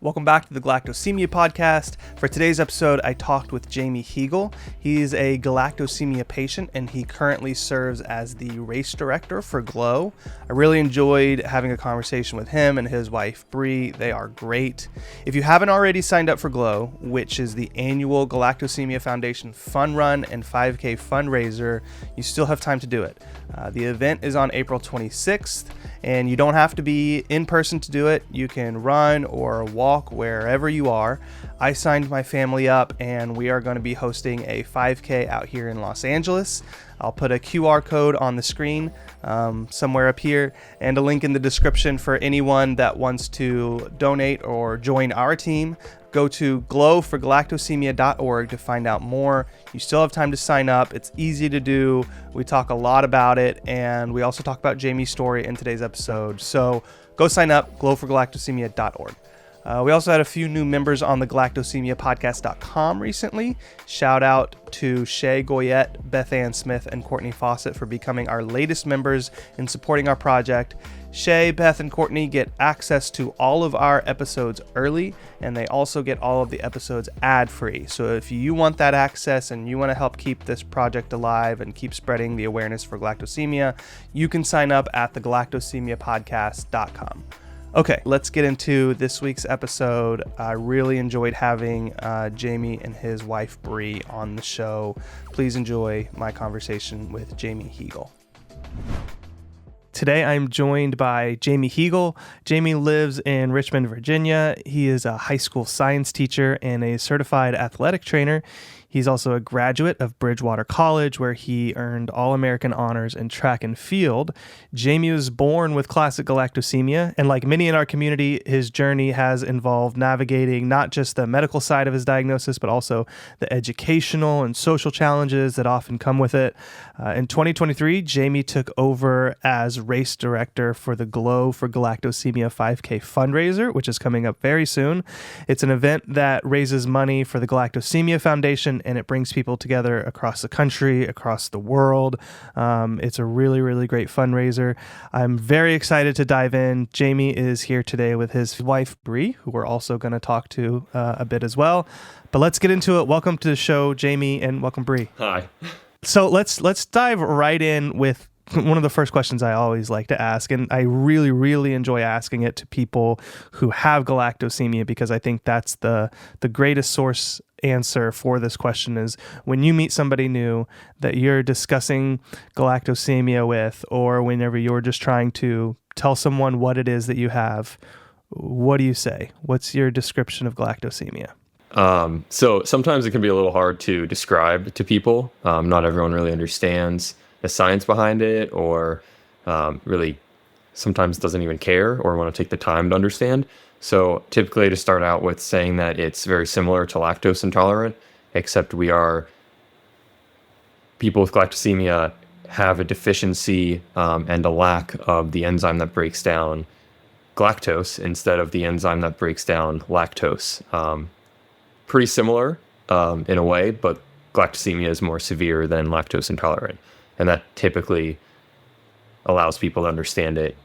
Welcome back to the Galactosemia Podcast. For today's episode, I talked with Jamie Heigel. He's a galactosemia patient, and he currently serves as the race director for GLOW. I really enjoyed having a conversation with him and his wife, Brie. They are great. If you haven't already signed up for GLOW, which is the annual Galactosemia Foundation Fun Run and 5K fundraiser, you still have time to do it. The event is on April 26th, and you don't have to be in person to do it. You can run or walk wherever you are. I signed my family up, and we are going to be hosting a 5K out here in Los Angeles. I'll put a QR code on the screen somewhere up here and a link in the description for anyone that wants to donate or join our team. Go to glowforgalactosemia.org to find out more. You still have time to sign up. It's easy to do. We talk a lot about it, and we also talk about Jamie's story in today's episode. So go sign up, glowforgalactosemia.org. We also had a few new members on the Galactosemiapodcast.com recently. Shout out to Shay Goyette, Beth Ann Smith, and Courtney Fawcett for becoming our latest members and supporting our project. Shay, Beth, and Courtney get access to all of our episodes early, and they also get all of the episodes ad-free. So if you want that access and you want to help keep this project alive and keep spreading the awareness for galactosemia, you can sign up at the Galactosemiapodcast.com. Okay, let's get into this week's episode. I really enjoyed having Jamie and his wife Brie on the show. Please enjoy my conversation with Jamie Heigel. Today I'm joined by Jamie Heigel. Jamie lives in Richmond, Virginia. He is a high school science teacher and a certified athletic trainer. He's also a graduate of Bridgewater College, where he earned All-American honors in track and field. Jamie was born with classic galactosemia, and like many in our community, his journey has involved navigating not just the medical side of his diagnosis, but also the educational and social challenges that often come with it. In 2023, Jamie took over as race director for the GLOW for Galactosemia 5K fundraiser, which is coming up very soon. It's an event that raises money for the Galactosemia Foundation, and it brings people together across the country, across the world. It's a really, really great fundraiser. I'm very excited to dive in. Jamie is here today with his wife, Brie, who we're also going to talk to a bit as well. But let's get into it. Welcome to the show, Jamie, and welcome, Brie. Hi. So let's dive right in with one of the first questions I always like to ask, and I really, really enjoy asking it to people who have galactosemia, because I think that's the greatest source answer for this question is when you meet somebody new that you're discussing galactosemia with, or whenever you're just trying to tell someone what it is that you have, what do you say? What's your description of galactosemia? So sometimes it can be a little hard to describe to people. Not everyone really understands the science behind it, or really sometimes doesn't even care or want to take the time to understand. So typically I just start out with saying that it's very similar to lactose intolerant, except people with galactosemia have a deficiency and a lack of the enzyme that breaks down galactose instead of the enzyme that breaks down lactose. Pretty similar in a way, but galactosemia is more severe than lactose intolerant. And that typically allows people to understand it.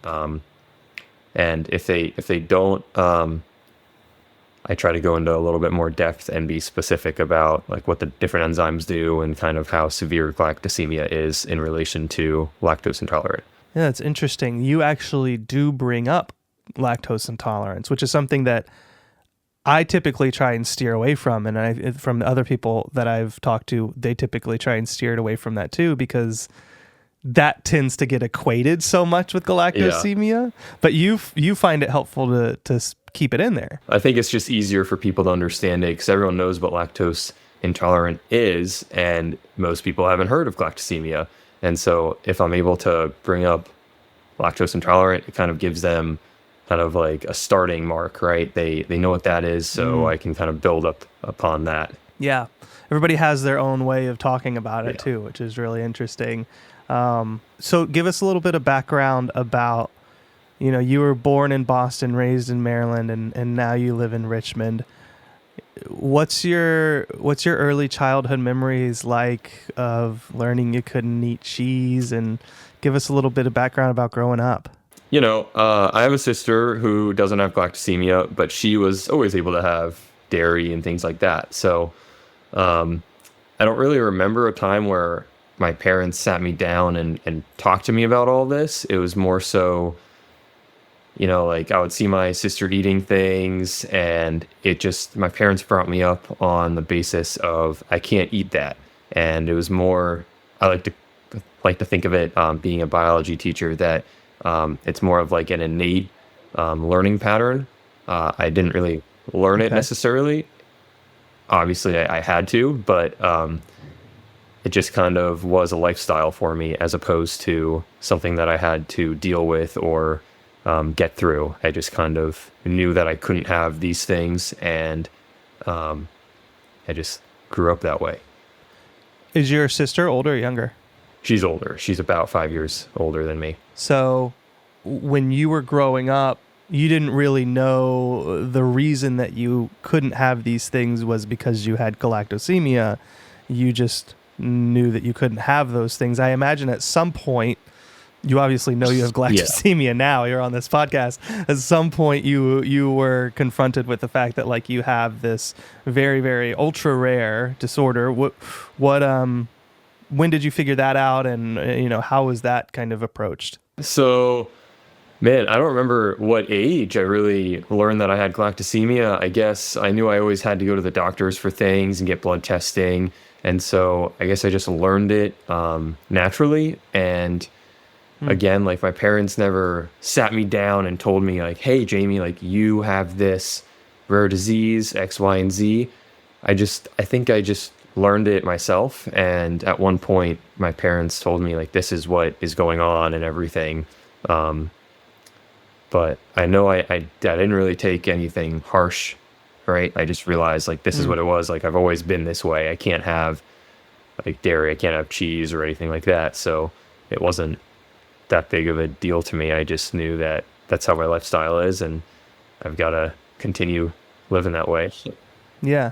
And if they don't, I try to go into a little bit more depth and be specific about like what the different enzymes do and kind of how severe galactosemia is in relation to lactose intolerant. Yeah, that's interesting. You actually do bring up lactose intolerance, which is something that I typically try and steer away from. And from the other people that I've talked to, they typically try and steer it away from that too, because that tends to get equated so much with galactosemia. Yeah. But you find it helpful to keep it in there. I think it's just easier for people to understand it because everyone knows what lactose intolerant is, and most people haven't heard of galactosemia. And so if I'm able to bring up lactose intolerant, it kind of gives them kind of like a starting mark, right? They know what that is, so I can kind of build up upon that. Yeah. Everybody has their own way of talking about it too, which is really interesting. So give us a little bit of background about, you were born in Boston, raised in Maryland, and now you live in Richmond. What's your early childhood memories like of learning you couldn't eat cheese, and give us a little bit of background about growing up? I have a sister who doesn't have galactosemia, but she was always able to have dairy and things like that. So I don't really remember a time where my parents sat me down and talked to me about all this. It was more so, like I would see my sister eating things, and my parents brought me up on the basis of I can't eat that. And it was more, I like to think of it being a biology teacher, that it's more of like an innate learning pattern. I didn't really learn it necessarily. Obviously, I had to, but it just kind of was a lifestyle for me as opposed to something that I had to deal with or get through. I just kind of knew that I couldn't have these things, and I just grew up that way. Is your sister older or younger? She's older. She's about 5 years older than me. So when you were growing up, you didn't really know the reason that you couldn't have these things was because you had galactosemia. You just knew that you couldn't have those things. I imagine at some point, you obviously know you have galactosemia now. You're on this podcast. At some point, you were confronted with the fact that like you have this very, very ultra rare disorder. When did you figure that out, and how was that kind of approached? So, man, I don't remember what age I really learned that I had galactosemia. I guess I knew I always had to go to the doctors for things and get blood testing. And so I guess I just learned it naturally. And again, like my parents never sat me down and told me like, hey, Jamie, like you have this rare disease, X, Y, and Z. I think I just learned it myself. And at one point, my parents told me like, this is what is going on and everything. But I know I didn't really take anything harsh, right? I just realized like, this is what it was. Like I've always been this way. I can't have like dairy. I can't have cheese or anything like that. So it wasn't that big of a deal to me. I just knew that that's how my lifestyle is, and I've got to continue living that way. Yeah.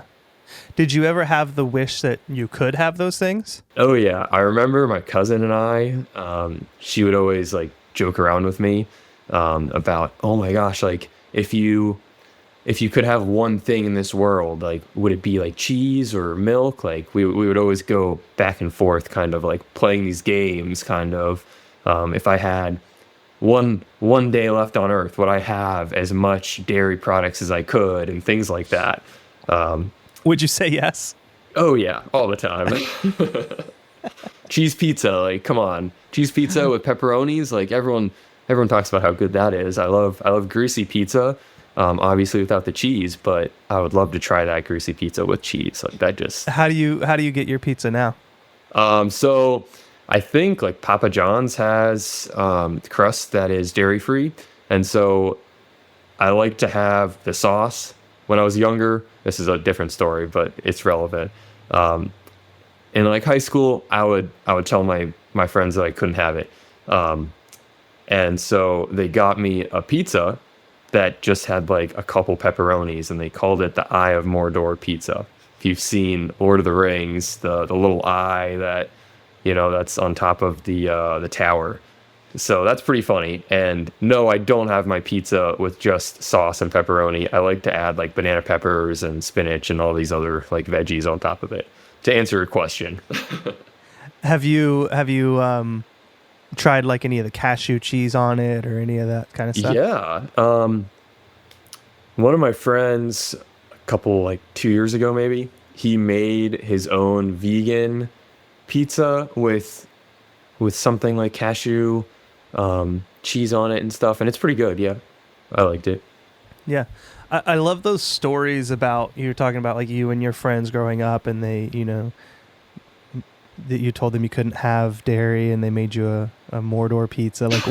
Did you ever have the wish that you could have those things? Oh yeah. I remember my cousin and I, she would always like joke around with me about, oh my gosh, like if you could have one thing in this world, like would it be like cheese or milk? Like we would always go back and forth, kind of like playing these games, kind of. If I had one day left on Earth, would I have as much dairy products as I could, and things like that. Would you say yes? Oh yeah, all the time. Cheese pizza, like come on, cheese pizza with pepperonis, like everyone talks about how good that is. I love greasy pizza. Obviously without the cheese, but I would love to try that greasy pizza with cheese. Like that just. How do you get your pizza now? So I think like Papa John's has crust that is dairy free, and so I like to have the sauce. When I was younger, this is a different story, but it's relevant. In like high school, I would tell my friends that I couldn't have it, and so they got me a pizza that just had like a couple pepperonis, and they called it the Eye of Mordor pizza. If you've seen Lord of the Rings, the little eye that, that's on top of the tower. So that's pretty funny. And no, I don't have my pizza with just sauce and pepperoni. I like to add like banana peppers and spinach and all these other like veggies on top of it, to answer your question. Have you tried like any of the cashew cheese on it or any of that kind of stuff? Yeah. One of my friends, a couple like 2 years ago maybe, he made his own vegan pizza with something like cashew cheese on it and stuff, and it's pretty good. Yeah, I liked it. Yeah, I love those stories about, you're talking about like you and your friends growing up, and they, that you told them you couldn't have dairy, and they made you a Mordor pizza. Like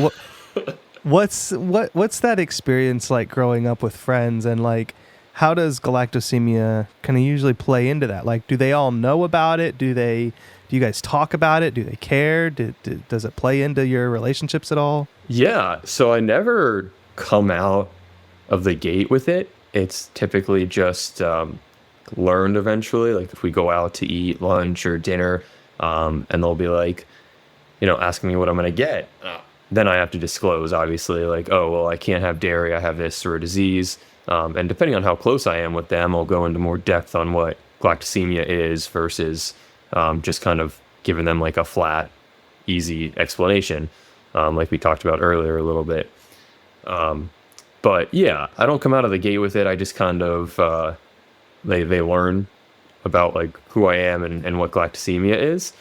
what's that experience like growing up with friends, and like how does galactosemia kind of usually play into that? Like, do they all know about it? Do you guys talk about it? Do they care? Does it play into your relationships at all? Yeah. So I never come out of the gate with it. It's typically just learned eventually. Like if we go out to eat lunch or dinner, and they'll be like, asking me what I'm going to get. then I have to disclose, obviously, like, oh, well, I can't have dairy, I have this or a disease. And depending on how close I am with them, I'll go into more depth on what galactosemia is versus just kind of giving them like a flat, easy explanation, like we talked about earlier a little bit. But yeah, I don't come out of the gate with it. I just kind of, they learn about like who I am and what galactosemia is.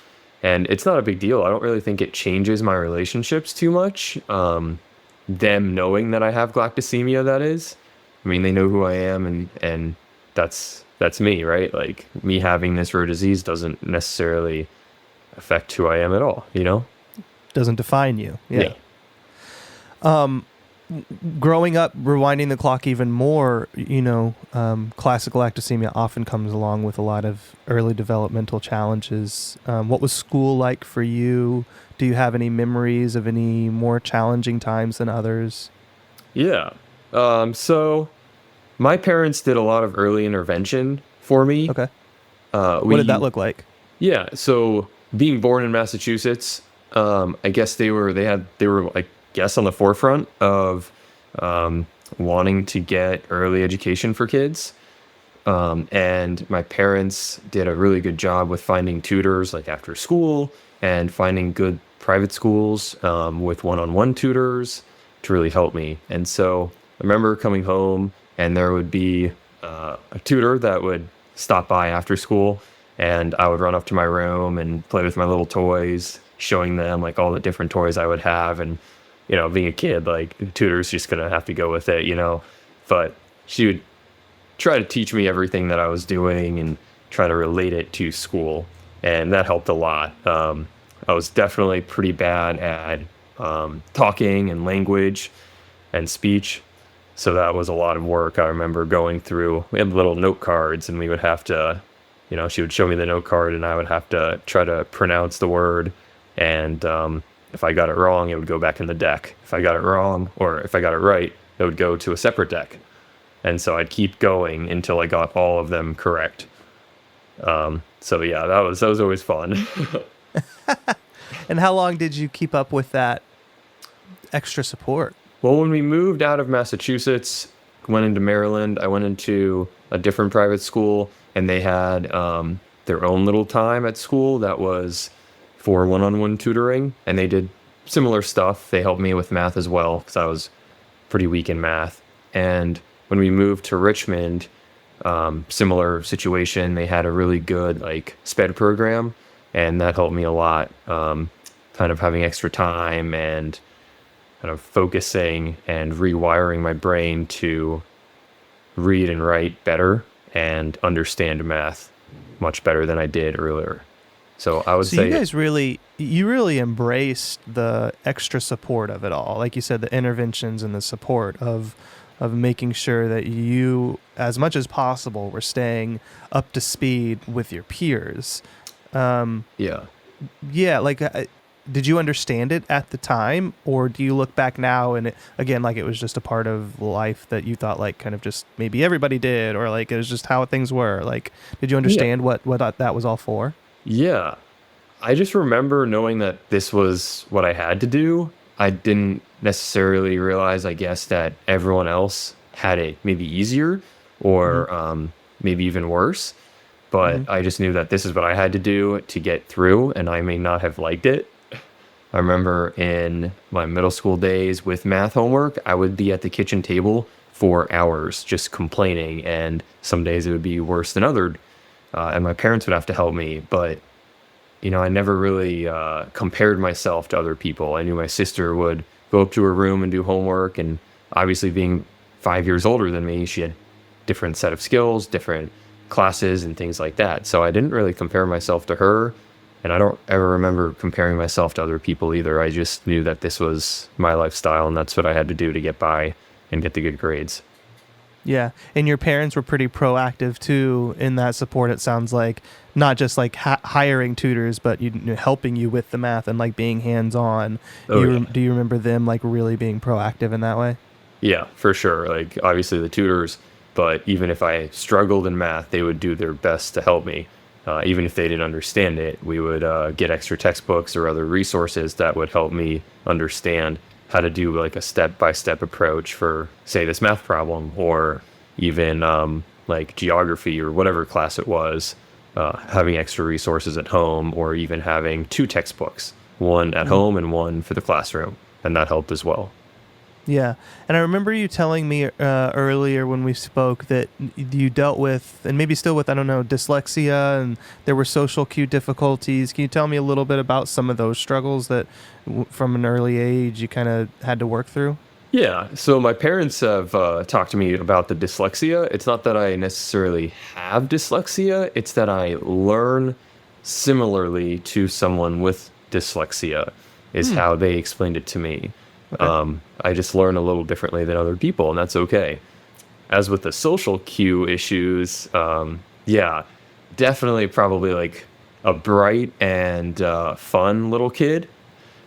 And it's not a big deal. I don't really think it changes my relationships too much. Them knowing that I have galactosemia, that is. I mean, they know who I am, and that's me, right? Like, me having this rare disease doesn't necessarily affect who I am at all, you know? Doesn't define you. Yeah. Growing up, rewinding the clock even more, classic galactosemia often comes along with a lot of early developmental challenges. What was school like for you? Do you have any memories of any more challenging times than others? Yeah. So my parents did a lot of early intervention for me. Okay. What did that look like? Yeah. So being born in Massachusetts, I guess they were like, on the forefront of wanting to get early education for kids. And my parents did a really good job with finding tutors like after school and finding good private schools with one-on-one tutors to really help me. And so I remember coming home and there would be a tutor that would stop by after school, and I would run up to my room and play with my little toys, showing them like all the different toys I would have. And being a kid, like, the tutor's just going to have to go with it, but she would try to teach me everything that I was doing and try to relate it to school. And that helped a lot. I was definitely pretty bad at talking and language and speech. So that was a lot of work. I remember going through, we had little note cards, and we would have to, she would show me the note card and I would have to try to pronounce the word. And, if I got it wrong, it would go back in the deck. If I got it wrong, or if I got it right, it would go to a separate deck. And so I'd keep going until I got all of them correct. So yeah, that was always fun. And how long did you keep up with that extra support? Well, when we moved out of Massachusetts, went into Maryland, I went into a different private school, and they had their own little time at school that was for one-on-one tutoring, and they did similar stuff. They helped me with math as well, because I was pretty weak in math. And when we moved to Richmond, similar situation, they had a really good like SPED program, and that helped me a lot, kind of having extra time and kind of focusing and rewiring my brain to read and write better and understand math much better than I did earlier. So I would say you guys really embraced the extra support of it all. Like you said, the interventions and the support of making sure that you, as much as possible, were staying up to speed with your peers. Yeah. Like, did you understand it at the time, or do you look back now and it was just a part of life that you thought like kind of just maybe everybody did, or like it was just how things were? Like, did you understand what that was all for? Yeah, I just remember knowing that this was what I had to do. I didn't necessarily realize, I guess, that everyone else had it maybe easier or maybe even worse. But I just knew that this is what I had to do to get through, and I may not have liked it. I remember in my middle school days with math homework, I would be at the kitchen table for hours just complaining, and some days it would be worse than others. And my parents would have to help me, but, I never really compared myself to other people. I knew my sister would go up to her room and do homework, and obviously being 5 years older than me, she had different set of skills, different classes and things like that. So I didn't really compare myself to her, and I don't ever remember comparing myself to other people either. I just knew that this was my lifestyle, and that's what I had to do to get by and get the good grades. Yeah, and your parents were pretty proactive too in that support. It sounds like not just like hiring tutors, but helping you with the math and like being hands-on. Do you remember them like really being proactive in that way? Yeah, for sure. Like obviously the tutors, but even if I struggled in math, they would do their best to help me. even if they didn't understand it, we would get extra textbooks or other resources that would help me understand how to do like a step-by-step approach for, say, this math problem, or even like geography or whatever class it was, having extra resources at home, or even having 2 textbooks, one at home and one for the classroom. And that helped as well. Yeah. And I remember you telling me earlier when we spoke that you dealt with, and maybe still with, I don't know, dyslexia, and there were social cue difficulties. Can you tell me a little bit about some of those struggles that from an early age you kind of had to work through? Yeah. So my parents have talked to me about the dyslexia. It's not that I necessarily have dyslexia. It's that I learn similarly to someone with dyslexia is how they explained it to me. Okay. I just learn a little differently than other people, and that's okay. As with the social cue issues, yeah, definitely probably like a bright and fun little kid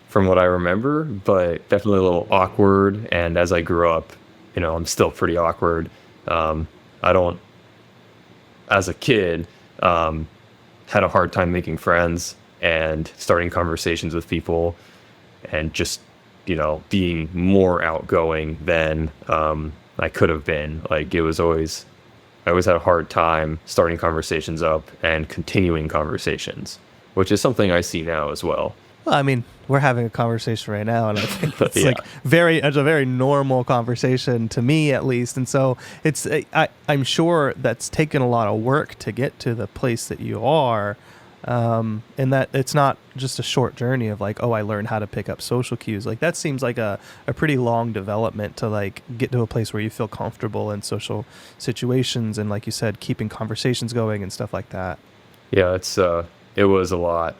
from what I remember, but definitely a little awkward. And as I grew up, I'm still pretty awkward. As a kid, had a hard time making friends and starting conversations with people, and just being more outgoing than I could have been. Like I always had a hard time starting conversations up and continuing conversations, which is something I see now as well. Well, I mean, we're having a conversation right now, and I think it's it's a very normal conversation to me, at least. And so I'm sure that's taken a lot of work to get to the place that you are. And that it's not just a short journey of like, oh, I learned how to pick up social cues. Like that seems like a pretty long development to like get to a place where you feel comfortable in social situations, and like you said, keeping conversations going and stuff like that. Yeah, it was a lot.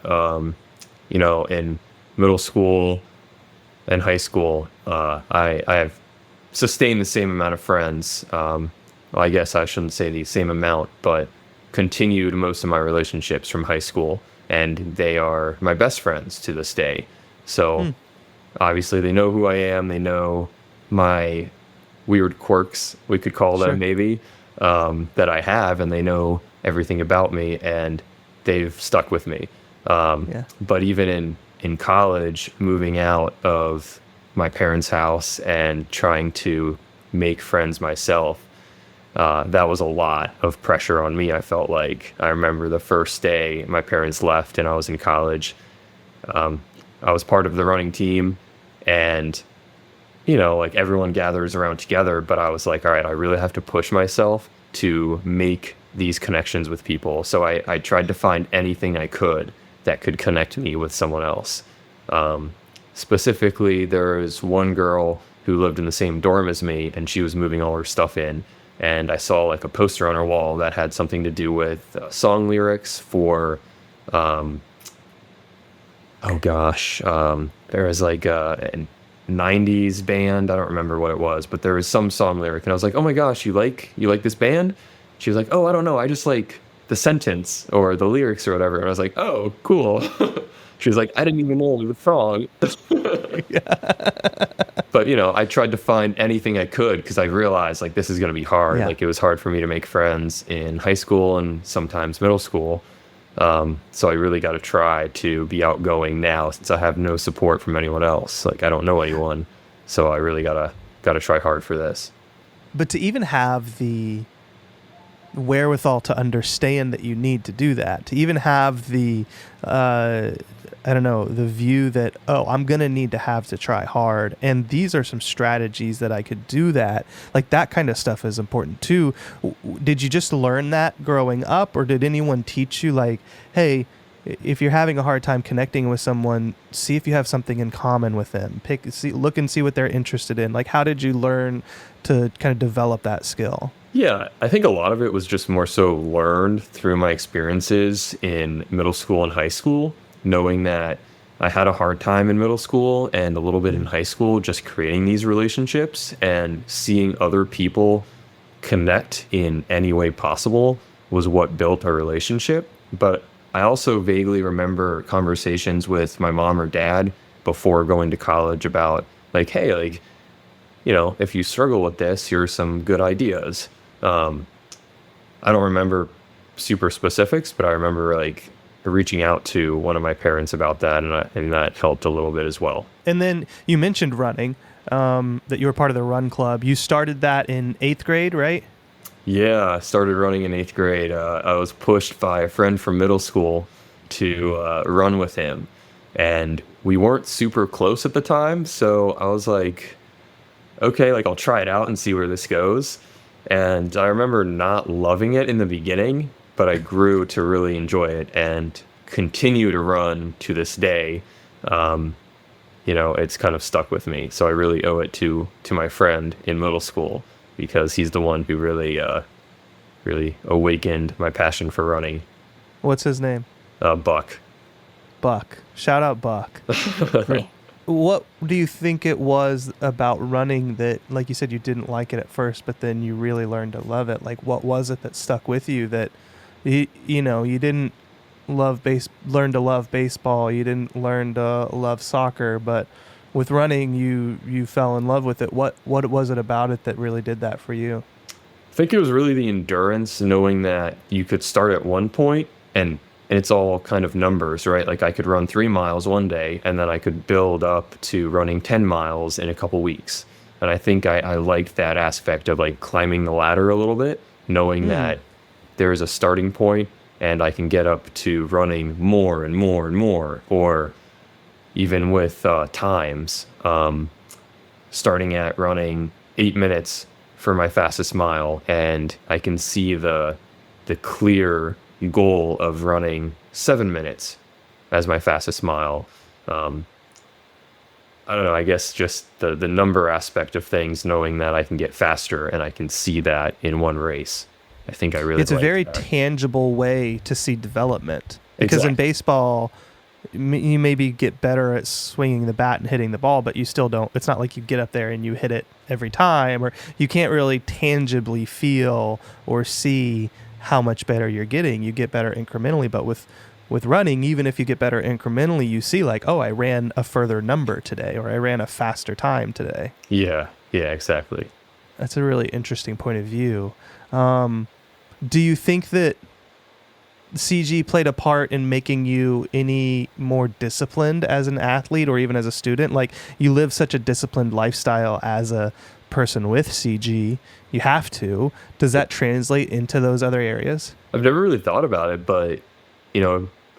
In middle school and high school, I have sustained the same amount of friends. Well, I guess I shouldn't say the same amount, but continued most of my relationships from high school, and they are my best friends to this day. So obviously they know who I am. They know my weird quirks, we could call them, maybe, that I have, and they know everything about me, and they've stuck with me. But even in college, moving out of my parents' house and trying to make friends myself, that was a lot of pressure on me. I felt like I remember the first day my parents left and I was in college. I was part of the running team, and like everyone gathers around together, but I was like, all right, I really have to push myself to make these connections with people. So I tried to find anything I could that could connect me with someone else. Specifically, there was one girl who lived in the same dorm as me, and she was moving all her stuff in. And I saw like a poster on her wall that had something to do with song lyrics for, there was like a 90s band. I don't remember what it was, but there was some song lyric, and I was like, oh my gosh, you like this band? She was like, oh, I don't know, I just like the sentence or the lyrics or whatever. And I was like, oh, cool. She was like, I didn't even know the song. But, I tried to find anything I could, because I realized like this is going to be hard. Yeah. Like it was hard for me to make friends in high school and sometimes middle school. So I really got to try to be outgoing now, since I have no support from anyone else. Like I don't know anyone. So I really got to try hard for this. But to even have the wherewithal to understand that you need to do that, to even have the the view that, oh, I'm gonna need to have to try hard, and these are some strategies that I could do that, like that kind of stuff is important too. Did you just learn that growing up, or did anyone teach you like, hey, if you're having a hard time connecting with someone, see if you have something in common with them, look and see what they're interested in? Like how did you learn to kind of develop that skill? Yeah, I think a lot of it was just more so learned through my experiences in middle school and high school, knowing that I had a hard time in middle school and a little bit in high school, just creating these relationships, and seeing other people connect in any way possible was what built our relationship. But I also vaguely remember conversations with my mom or dad before going to college about like, hey, like, if you struggle with this, here's some good ideas. I don't remember super specifics, but I remember like reaching out to one of my parents about that, and that helped a little bit as well. And then you mentioned running, that you were part of the run club. You started that in 8th grade, right? Yeah, I started running in 8th grade. I was pushed by a friend from middle school to run with him, and we weren't super close at the time, so I was like, okay, like I'll try it out and see where this goes. And I remember not loving it in the beginning, but I grew to really enjoy it and continue to run to this day. It's kind of stuck with me. So I really owe it to my friend in middle school, because he's the one who really awakened my passion for running. What's his name? Buck. Buck. Shout out Buck. What do you think it was about running that, like you said, you didn't like it at first, but then you really learned to love it? Like, what was it that stuck with you that, you didn't learn to love baseball, you didn't learn to love soccer, but with running, you fell in love with it. What was it about it that really did that for you? I think it was really the endurance, knowing that you could start at one point and it's all kind of numbers, right? Like I could run 3 miles one day, and then I could build up to running 10 miles in a couple weeks. And I think I liked that aspect of like climbing the ladder a little bit, knowing that there is a starting point and I can get up to running more and more and more, or even with times, starting at running 8 minutes for my fastest mile, and I can see the clear goal of running 7 minutes as my fastest mile. I don't know, I guess just the number aspect of things, knowing that I can get faster and I can see that in one race. I think I really It's a very that. tangible way to see development. Because Exactly. in baseball, you maybe get better at swinging the bat and hitting the ball, but you still don't. It's not like you get up there and you hit it every time, or you can't really tangibly feel or see how much better you're getting. You get better incrementally, but with running, even if you get better incrementally, you see like, oh, I ran a further number today, or I ran a faster time today. Yeah, exactly. That's a really interesting point of view. Do you think that CG played a part in making you any more disciplined as an athlete or even as a student? Like, you live such a disciplined lifestyle as a person with CG. You have to. Does that translate into those other areas? I've never really thought about it, but,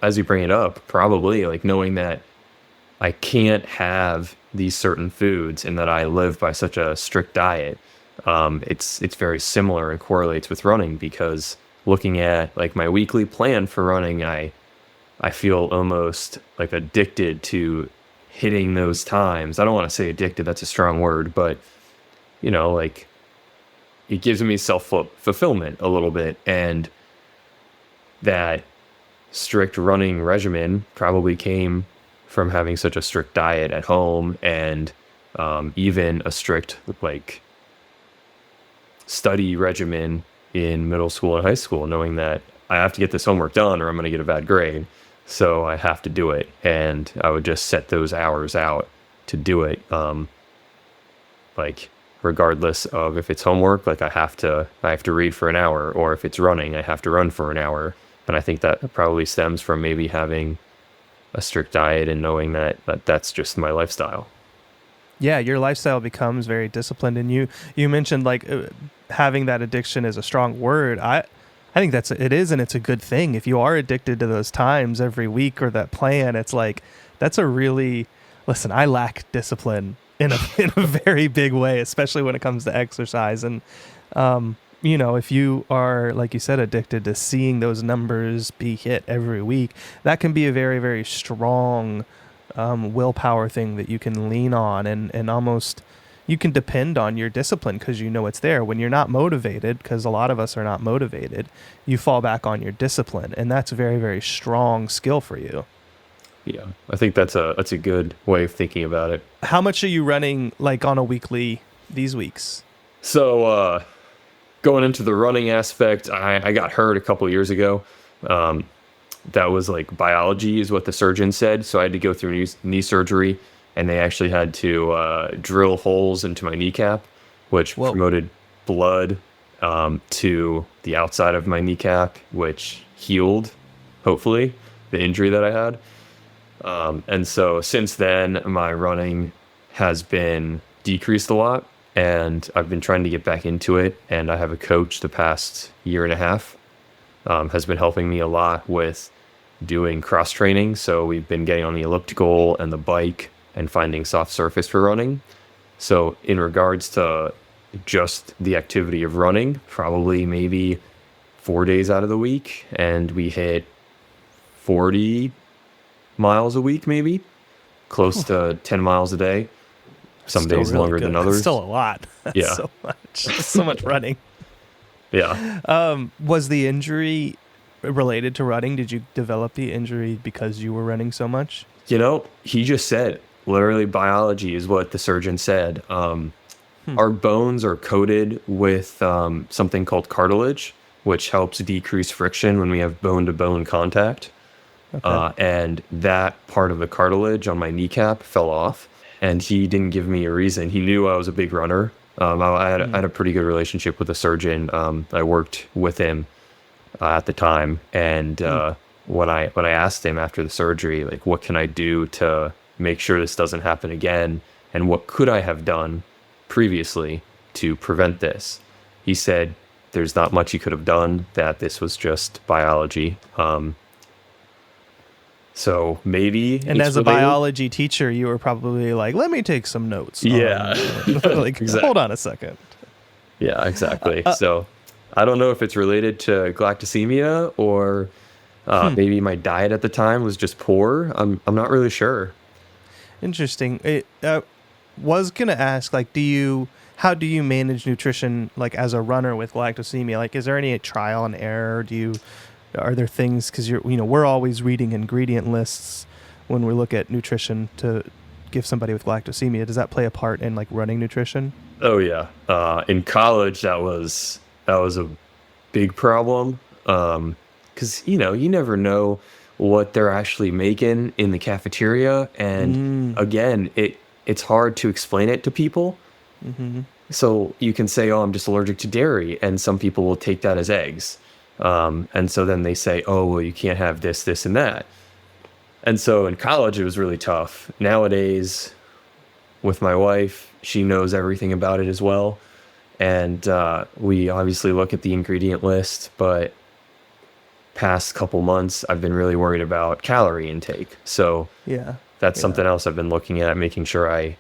as you bring it up, probably, like, knowing that I can't have these certain foods and that I live by such a strict diet, it's very similar and correlates with running, because looking at like my weekly plan for running, I feel almost like addicted to hitting those times. I don't want to say addicted, that's a strong word, but like it gives me self-fulfillment a little bit. And that strict running regimen probably came from having such a strict diet at home, and even a strict like study regimen in middle school and high school, knowing that I have to get this homework done or I'm going to get a bad grade. So I have to do it. And I would just set those hours out to do it. Like regardless of if it's homework, like I have to read for an hour, or if it's running, I have to run for an hour. And I think that probably stems from maybe having a strict diet and knowing that that's just my lifestyle. Yeah, your lifestyle becomes very disciplined. And you mentioned like having that addiction is a strong word. I think it is, and it's a good thing. If you are addicted to those times every week or that plan, it's like, that's a really, listen, I lack discipline in a very big way, especially when it comes to exercise. And, if you are, like you said, addicted to seeing those numbers be hit every week, that can be a very, very strong willpower thing that you can lean on, and almost you can depend on your discipline because it's there. When you're not motivated, because a lot of us are not motivated, you fall back on your discipline, and that's a very, very strong skill for you. Yeah, I think that's a good way of thinking about it. How much are you running like on a weekly these weeks? So going into the running aspect, I got hurt a couple years ago. That was like biology is what the surgeon said. So I had to go through knee surgery, and they actually had to drill holes into my kneecap, which promoted blood to the outside of my kneecap, which healed, hopefully, the injury that I had. And so since then, my running has been decreased a lot, and I've been trying to get back into it. And I have a coach the past year and a half, has been helping me a lot with doing cross training. So we've been getting on the elliptical and the bike and finding soft surface for running. So in regards to just the activity of running, probably maybe 4 days out of the week, and we hit 40 miles a week, maybe close to 10 miles a day. Some Still days really longer good. than others. That's still a lot. That's Yeah. so much running. Yeah. Was the injury related to running? Did you develop the injury because you were running so much? He just said, literally biology is what the surgeon said. Our bones are coated with something called cartilage, which helps decrease friction when we have bone-to-bone contact. Okay. And that part of the cartilage on my kneecap fell off, and he didn't give me a reason. He knew I was a big runner. I had a pretty good relationship with the surgeon. I worked with him at the time, and when I asked him after the surgery, like, what can I do to make sure this doesn't happen again, and what could I have done previously to prevent this? He said there's not much he could have done, that this was just biology. So maybe. And as a related. biology teacher, you were probably like, let me take some notes. Yeah. Like, Exactly. hold on a second. Yeah, exactly. So I don't know if it's related to galactosemia or maybe my diet at the time was just poor. I'm not really sure. Interesting. Was going to ask, like, how do you manage nutrition, like, as a runner with galactosemia? Like, is there any trial and error? Are there things, because we're always reading ingredient lists when we look at nutrition to give somebody with galactosemia. Does that play a part in, like, running nutrition? Oh yeah. In college, that was a big problem. 'Cause you never know what they're actually making in the cafeteria. And again, it's hard to explain it to people. Mm-hmm. So you can say, oh, I'm just allergic to dairy. And some people will take that as eggs. And so then they say, oh, well, you can't have this, this, and that. And so in college, it was really tough. Nowadays, with my wife, she knows everything about it as well. And we obviously look at the ingredient list, but past couple months, I've been really worried about calorie intake. So that's something else I've been looking at, making sure I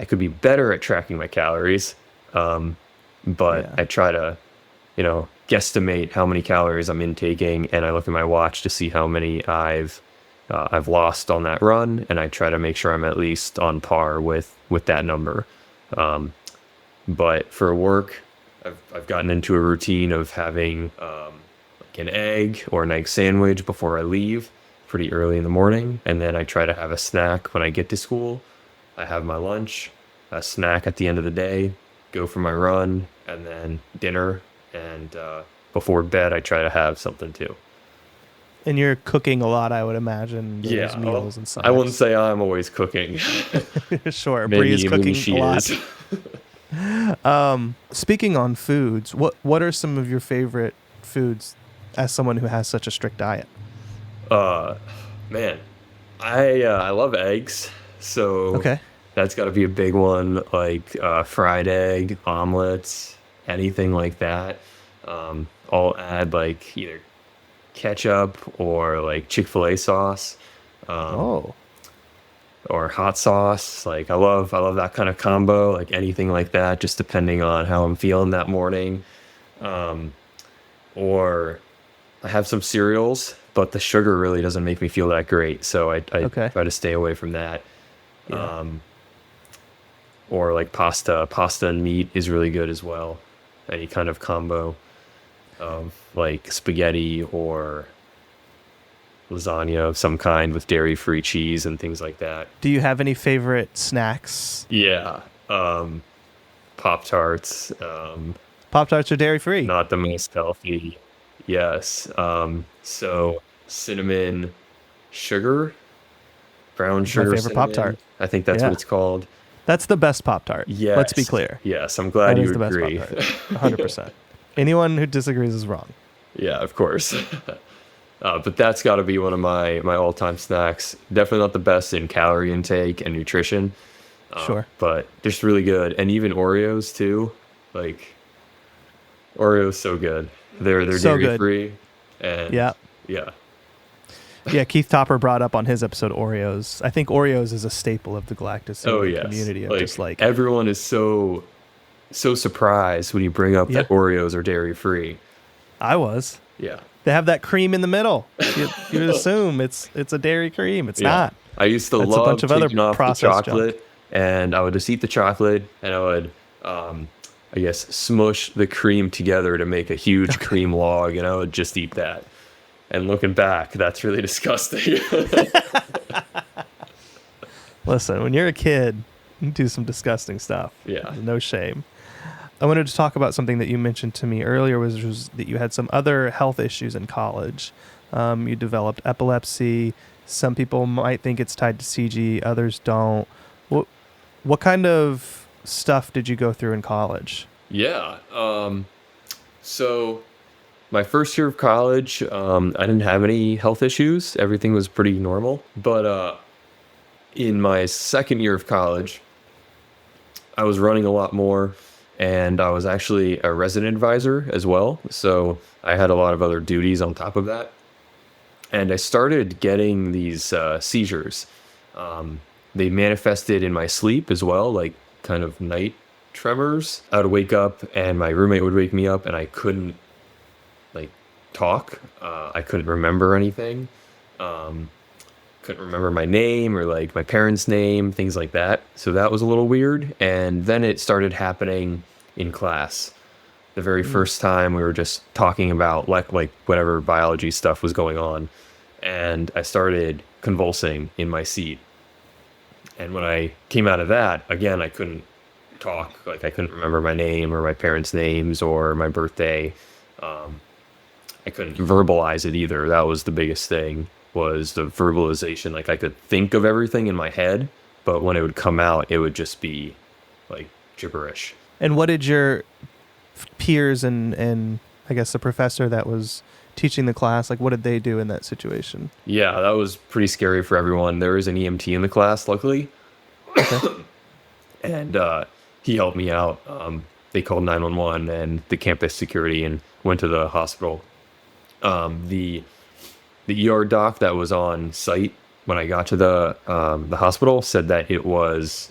could be better at tracking my calories. But I try to, guesstimate how many calories I'm intaking, and I look at my watch to see how many I've lost on that run, and I try to make sure I'm at least on par with that number. But for work, I've gotten into a routine of having like an egg or an egg sandwich before I leave pretty early in the morning, and then I try to have a snack when I get to school. I have my lunch, a snack at the end of the day, go for my run, and then dinner. And before bed, I try to have something too. And you're cooking a lot, I would imagine. Those meals and stuff. I wouldn't say I'm always cooking. Sure, Brie is cooking a lot. Speaking on foods, what are some of your favorite foods as someone who has such a strict diet? Man, I love eggs. So that's got to be a big one. Like fried egg, omelets, anything like that. I'll add like either ketchup or like Chick-fil-A sauce. Or hot sauce. Like I love that kind of combo, like anything like that, just depending on how I'm feeling that morning. Or I have some cereals, but the sugar really doesn't make me feel that great. So I try to stay away from that. Yeah. Or like pasta and meat is really good as well. Any kind of combo of like spaghetti or lasagna of some kind with dairy-free cheese and things like that. Do you have any favorite snacks? Yeah. Pop-Tarts. Pop-Tarts are dairy-free. Not the most healthy. Yes. So cinnamon sugar, brown sugar. My favorite Pop-Tart. I think that's what it's called. That's the best Pop-Tart. Yes. Let's be clear. Yes, I'm glad you agree. That is the best Pop-Tart. 100%. Anyone who disagrees is wrong. Yeah, of course. But that's got to be one of my all-time snacks. Definitely not the best in calorie intake and nutrition. Sure. But just really good. And even Oreos too. Like, Oreos so good. They're So dairy good. free. And Yeah. yeah. Yeah, Keith Topper brought up on his episode Oreos. I think Oreos is a staple of the Galactosemia community. Of just like everyone is so surprised when you bring up that Oreos are dairy free. I was. Yeah. They have that cream in the middle. You would assume it's a dairy cream. It's not. I used to It's love a bunch of other taking off the processed chocolate, and I would just eat the chocolate, and I would, I guess, smush the cream together to make a huge cream log, and I would just eat that. And looking back, that's really disgusting. Listen, when you're a kid, you do some disgusting stuff. Yeah. No shame. I wanted to talk about something that you mentioned to me earlier, was that you had some other health issues in college. You developed epilepsy. Some people might think it's tied to CG, others don't. What kind of stuff did you go through in college? Yeah. So my first year of college, I didn't have any health issues. Everything was pretty normal. But in my second year of college, I was running a lot more, and I was actually a resident advisor as well. So I had a lot of other duties on top of that. And I started getting these seizures. They manifested in my sleep as well, like kind of night tremors. I would wake up and my roommate would wake me up and I couldn't like talk. I couldn't remember anything. Couldn't remember my name or like my parents' name, things like that. So that was a little weird. And then it started happening in class. The very first time we were just talking about like whatever biology stuff was going on. And I started convulsing in my seat. And when I came out of that, again, I couldn't talk. Like I couldn't remember my name or my parents' names or my birthday. I couldn't verbalize it either. That was the biggest thing, was the verbalization. Like I could think of everything in my head, but when it would come out, it would just be like gibberish. And what did your peers and I guess the professor that was teaching the class, like what did they do in that situation? Yeah, that was pretty scary for everyone. There was an EMT in the class, luckily. Okay. And he helped me out. They called 911 and the campus security and went to the hospital. The ER doc that was on site when I got to the hospital said that it was,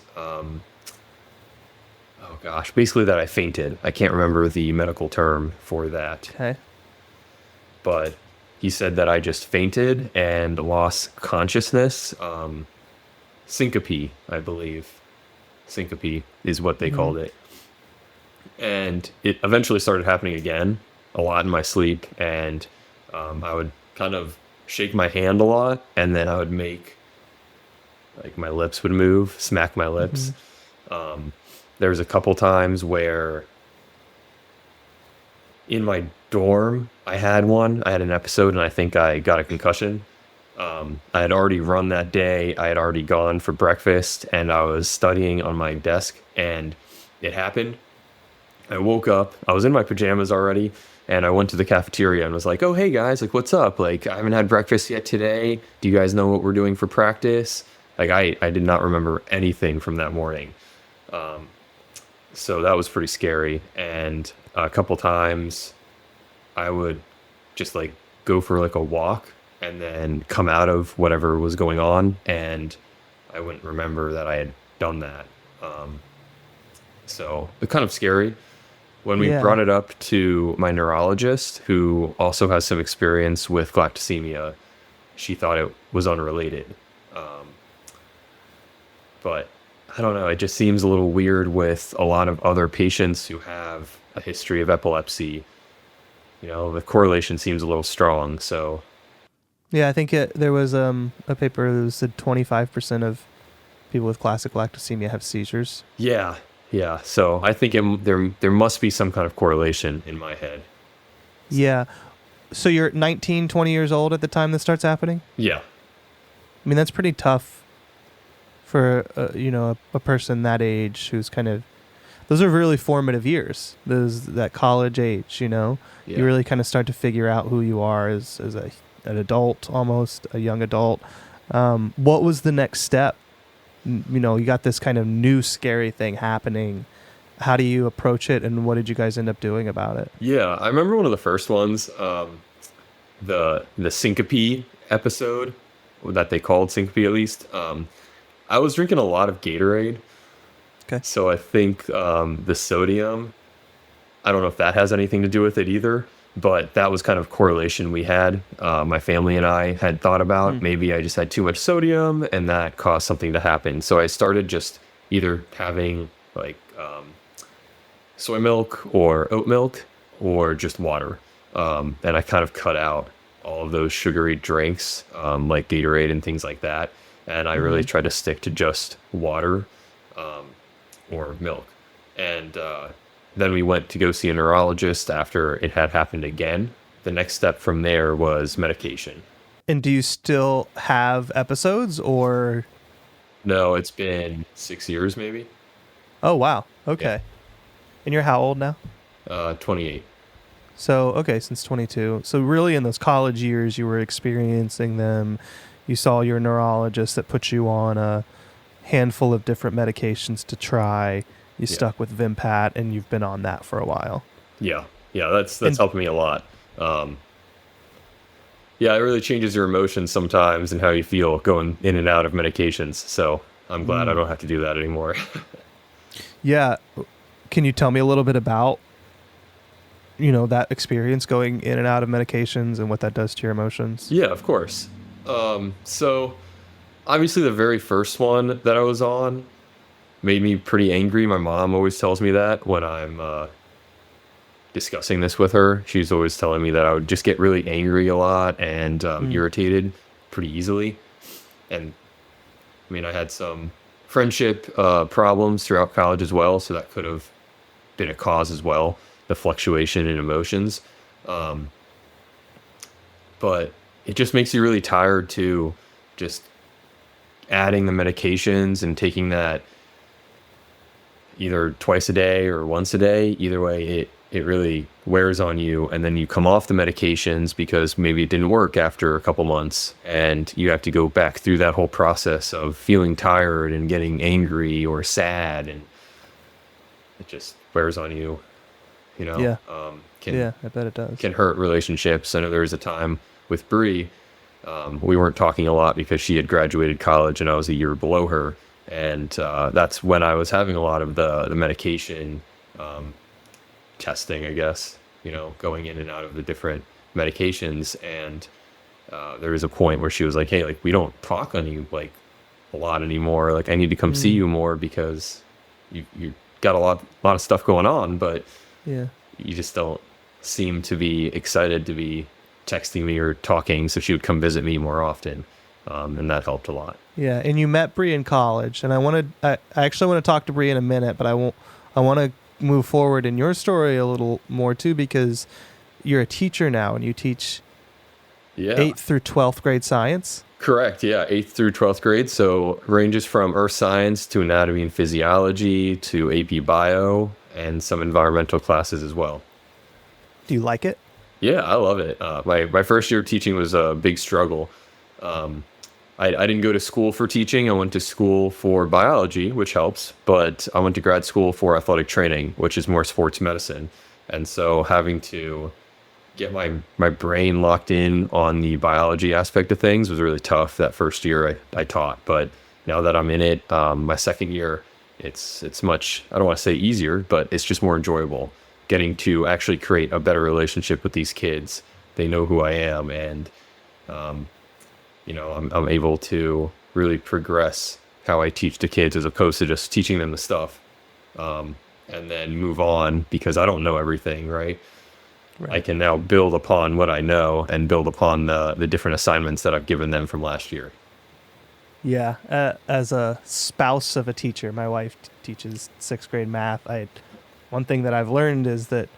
basically that I fainted. I can't remember the medical term for that. Okay. But he said that I just fainted and lost consciousness. Syncope, I believe. Syncope is what they called it. And it eventually started happening again, a lot in my sleep. And I would kind of shake my hand a lot, and then I would make, like my lips would move, smack my lips. There was a couple times where in my dorm, I had an episode, and I think I got a concussion. I had already run that day. I had already gone for breakfast, and I was studying on my desk, and it happened. I woke up. I was in my pajamas already, and I went to the cafeteria and was like, oh, hey, guys, like, what's up? Like, I haven't had breakfast yet today. Do you guys know what we're doing for practice? Like, I did not remember anything from that morning. So that was pretty scary. And a couple times I would just like go for like a walk and then come out of whatever was going on, and I wouldn't remember that I had done that. So it's kind of scary. When we brought it up to my neurologist, who also has some experience with galactosemia, she thought it was unrelated. But I don't know, it just seems a little weird with a lot of other patients who have a history of epilepsy. You know, the correlation seems a little strong, so. Yeah, I think there was a paper that said 25% of people with classic galactosemia have seizures. Yeah. So I think there must be some kind of correlation in my head. Yeah. So you're 19, 20 years old at the time this starts happening? Yeah. I mean, that's pretty tough for, a person that age who's kind of... those are really formative years. That college age, Yeah. you really kind of start to figure out who you are as an adult, almost a young adult. What was the next step? You got this kind of new scary thing happening. How do you approach it, and what did you guys end up doing about it? Yeah, I remember one of the first ones, the syncope episode, that they called syncope at least. I was drinking a lot of Gatorade. Okay. So I think the sodium, I don't know if that has anything to do with it either, but that was kind of correlation we had. My family and I had thought about maybe I just had too much sodium and that caused something to happen. So I started just either having like soy milk or oat milk or just water. And I kind of cut out all of those sugary drinks like Gatorade and things like that. And I really tried to stick to just water or milk. And then we went to go see a neurologist after it had happened again. The next step from there was medication. And do you still have episodes, or? No, it's been 6 years maybe. Oh, wow. Okay. Yeah. And you're how old now? 28. So, okay, since 22. So really in those college years, you were experiencing them. You saw your neurologist that put you on a handful of different medications to try. You stuck with Vimpat, and you've been on that for a while. Yeah, that's helped me a lot. It really changes your emotions sometimes and how you feel going in and out of medications. So I'm glad I don't have to do that anymore. Yeah. Can you tell me a little bit about, that experience going in and out of medications and what that does to your emotions? Yeah, of course. So obviously the very first one that I was on made me pretty angry. My mom always tells me that when I'm discussing this with her. She's always telling me that I would just get really angry a lot and irritated pretty easily. And I mean, I had some friendship problems throughout college as well, so that could have been a cause as well, the fluctuation in emotions. But it just makes you really tired too, just adding the medications and taking that either twice a day or once a day. Either way, it really wears on you, and then you come off the medications because maybe it didn't work after a couple months, and you have to go back through that whole process of feeling tired and getting angry or sad, and it just wears on you, Yeah. I bet it does. Can hurt relationships. I know there was a time with Brie, we weren't talking a lot because she had graduated college and I was a year below her, and that's when I was having a lot of the medication testing, I guess, going in and out of the different medications. And there was a point where she was like, hey, like, we don't talk on you like a lot anymore. Like, I need to come see you more because you got a lot of stuff going on, but you just don't seem to be excited to be texting me or talking. So she would come visit me more often. And that helped a lot. Yeah. And you met Brie in college, and I actually want to talk to Brie in a minute, but I want to move forward in your story a little more too, because you're a teacher now and you teach 8th through 12th grade science. Correct. Yeah. 8th through 12th grade. So ranges from earth science to anatomy and physiology to AP bio and some environmental classes as well. Do you like it? Yeah, I love it. My first year of teaching was a big struggle. I didn't go to school for teaching. I went to school for biology, which helps, but I went to grad school for athletic training, which is more sports medicine. And so having to get my brain locked in on the biology aspect of things was really tough that first year I taught. But now that I'm in it, my second year, it's much, I don't want to say easier, but it's just more enjoyable getting to actually create a better relationship with these kids. They know who I am, and I'm able to really progress how I teach the kids as opposed to just teaching them the stuff and then move on because I don't know everything, right? I can now build upon what I know and build upon the different assignments that I've given them from last year. Yeah. As a spouse of a teacher, my wife teaches 6th grade math. One thing that I've learned is that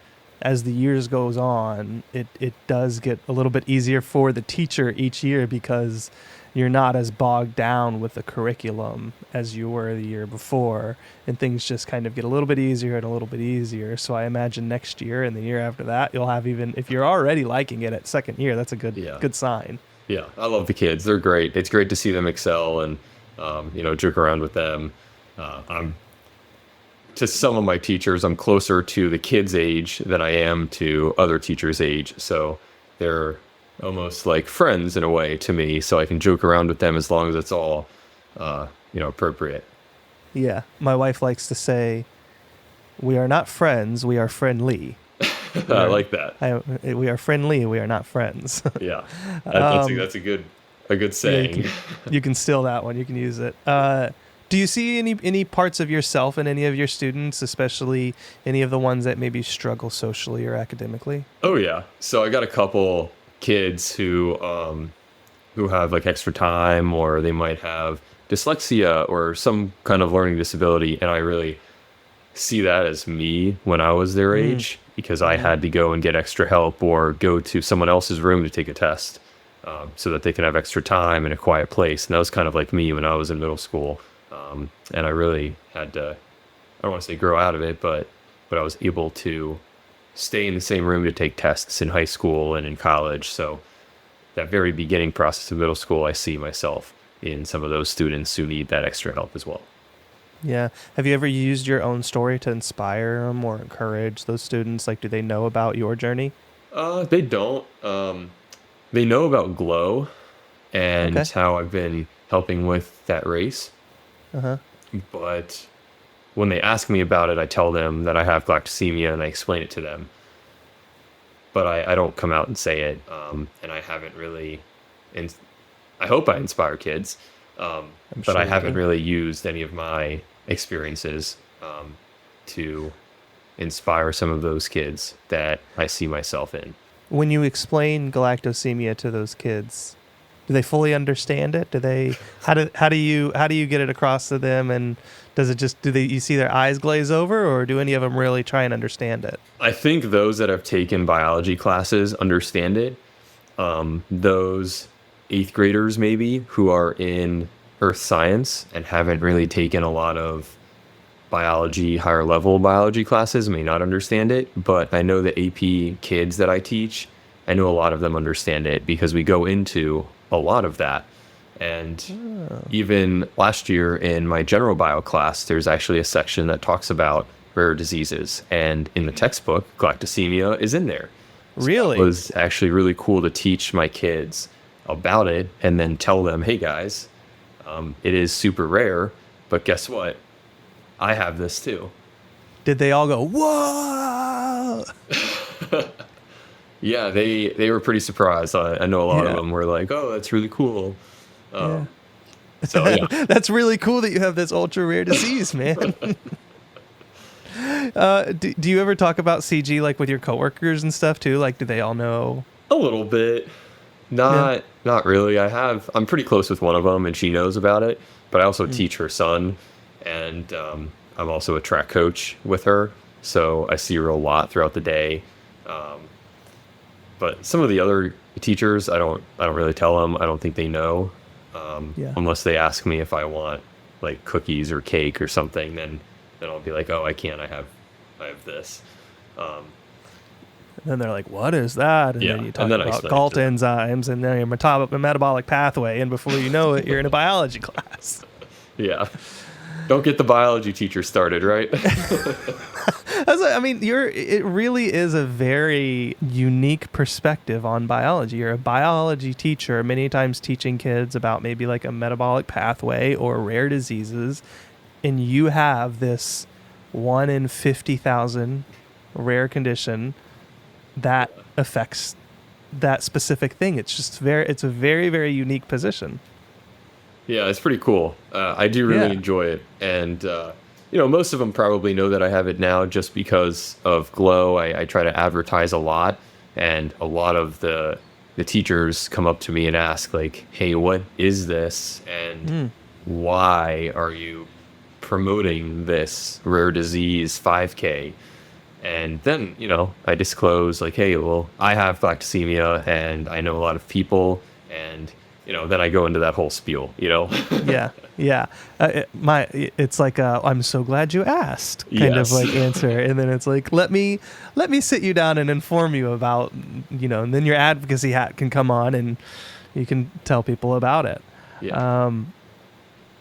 as the years goes on, it does get a little bit easier for the teacher each year because you're not as bogged down with the curriculum as you were the year before, and things just kind of get a little bit easier and a little bit easier. So I imagine next year and the year after that, you'll have, even if you're already liking it at second year, that's a good sign. Yeah, I love the kids. They're great. It's great to see them excel and, joke around with them. To some of my teachers, I'm closer to the kids' age than I am to other teachers' age. So they're almost like friends in a way to me. So I can joke around with them as long as it's all, appropriate. Yeah. My wife likes to say, we are not friends, we are friendly. I like that. We are friendly, we are not friends. Yeah. That's a good saying. Yeah, you can steal that one. You can use it. Do you see any parts of yourself in any of your students, especially any of the ones that maybe struggle socially or academically? Oh yeah. So I got a couple kids who have like extra time, or they might have dyslexia or some kind of learning disability, and I really see that as me when I was their age, because I had to go and get extra help or go to someone else's room to take a test, so that they can have extra time in a quiet place. And that was kind of like me when I was in middle school. And I really had to, I don't want to say grow out of it, but I was able to stay in the same room to take tests in high school and in college. So that very beginning process of middle school, I see myself in some of those students who need that extra help as well. Yeah. Have you ever used your own story to inspire them or encourage those students? Like, do they know about your journey? They don't. They know about GLOW and how I've been helping with that race. Uh-huh. But when they ask me about it, I tell them that I have galactosemia and I explain it to them. But I don't come out and say it. And I haven't really, I hope I inspire kids. But I haven't really used any of my experiences to inspire some of those kids that I see myself in. When you explain galactosemia to those kids, do they fully understand it? How do you get it across to them? And does it just, you see their eyes glaze over, or do any of them really try and understand it? I think those that have taken biology classes understand it. Those 8th graders maybe who are in earth science and haven't really taken a lot of biology, higher level biology classes may not understand it. But I know the AP kids that I teach, I know a lot of them understand it because we go into a lot of that. And even last year in my general bio class, there's actually a section that talks about rare diseases, and in the textbook, galactosemia is in there. Really? So it was actually really cool to teach my kids about it and then tell them, hey guys, it is super rare, but guess what? I have this too. Did they all go, whoa? Yeah, they were pretty surprised. I know a lot of them were like, "Oh, that's really cool." So yeah, that's really cool that you have this ultra rare disease, man. Do you ever talk about CG like with your coworkers and stuff too? Like, do they all know? A little bit, not really. I'm pretty close with one of them, and she knows about it. But I also teach her son, and I'm also a track coach with her, so I see her a lot throughout the day. But some of the other teachers, I don't really tell them. I don't think they know, unless they ask me if I want like cookies or cake or something. Then I'll be like, oh, I can't. I have this. And then they're like, what is that? And then you talk about GALT enzymes and then your metabolic pathway, and before you know it, you're in a biology class. Yeah. Don't get the biology teacher started, right? I mean, it really is a very unique perspective on biology. You're a biology teacher, many times teaching kids about maybe like a metabolic pathway or rare diseases, and you have this 1 in 50,000 rare condition that affects that specific thing. It's a very, very unique position. Yeah, it's pretty cool. I do really enjoy it. And, most of them probably know that I have it now just because of GLOW. I try to advertise a lot, and a lot of the teachers come up to me and ask, like, hey, what is this? And why are you promoting this rare disease 5K? And then, I disclose, like, hey, well, I have galactosemia, and I know a lot of people, and then I go into that whole spiel, Yeah. It's like I'm so glad you asked kind of like answer, and then it's like let me sit you down and inform you about and then your advocacy hat can come on and you can tell people about it. Yeah.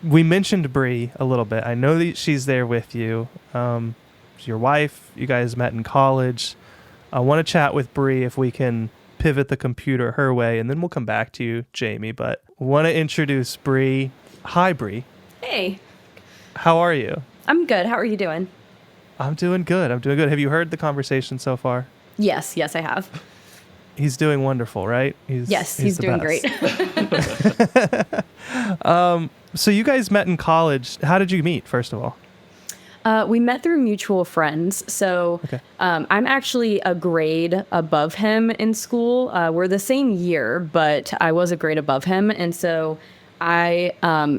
We mentioned Brie a little bit. I know that she's there with you. She's your wife. You guys met in college. I want to chat with Brie if we can pivot the computer her way, and then we'll come back to you, Jamie. But I want to introduce Brie. Hi, Brie. Hey. How are you? I'm good. How are you doing? I'm doing good. Have you heard the conversation so far? Yes, I have. He's doing wonderful, right? He's doing great. So you guys met in college. How did you meet, first of all? We met through mutual friends. So Okay. I'm actually a grade above him in school. We're the same year, but I was a grade above him. And so I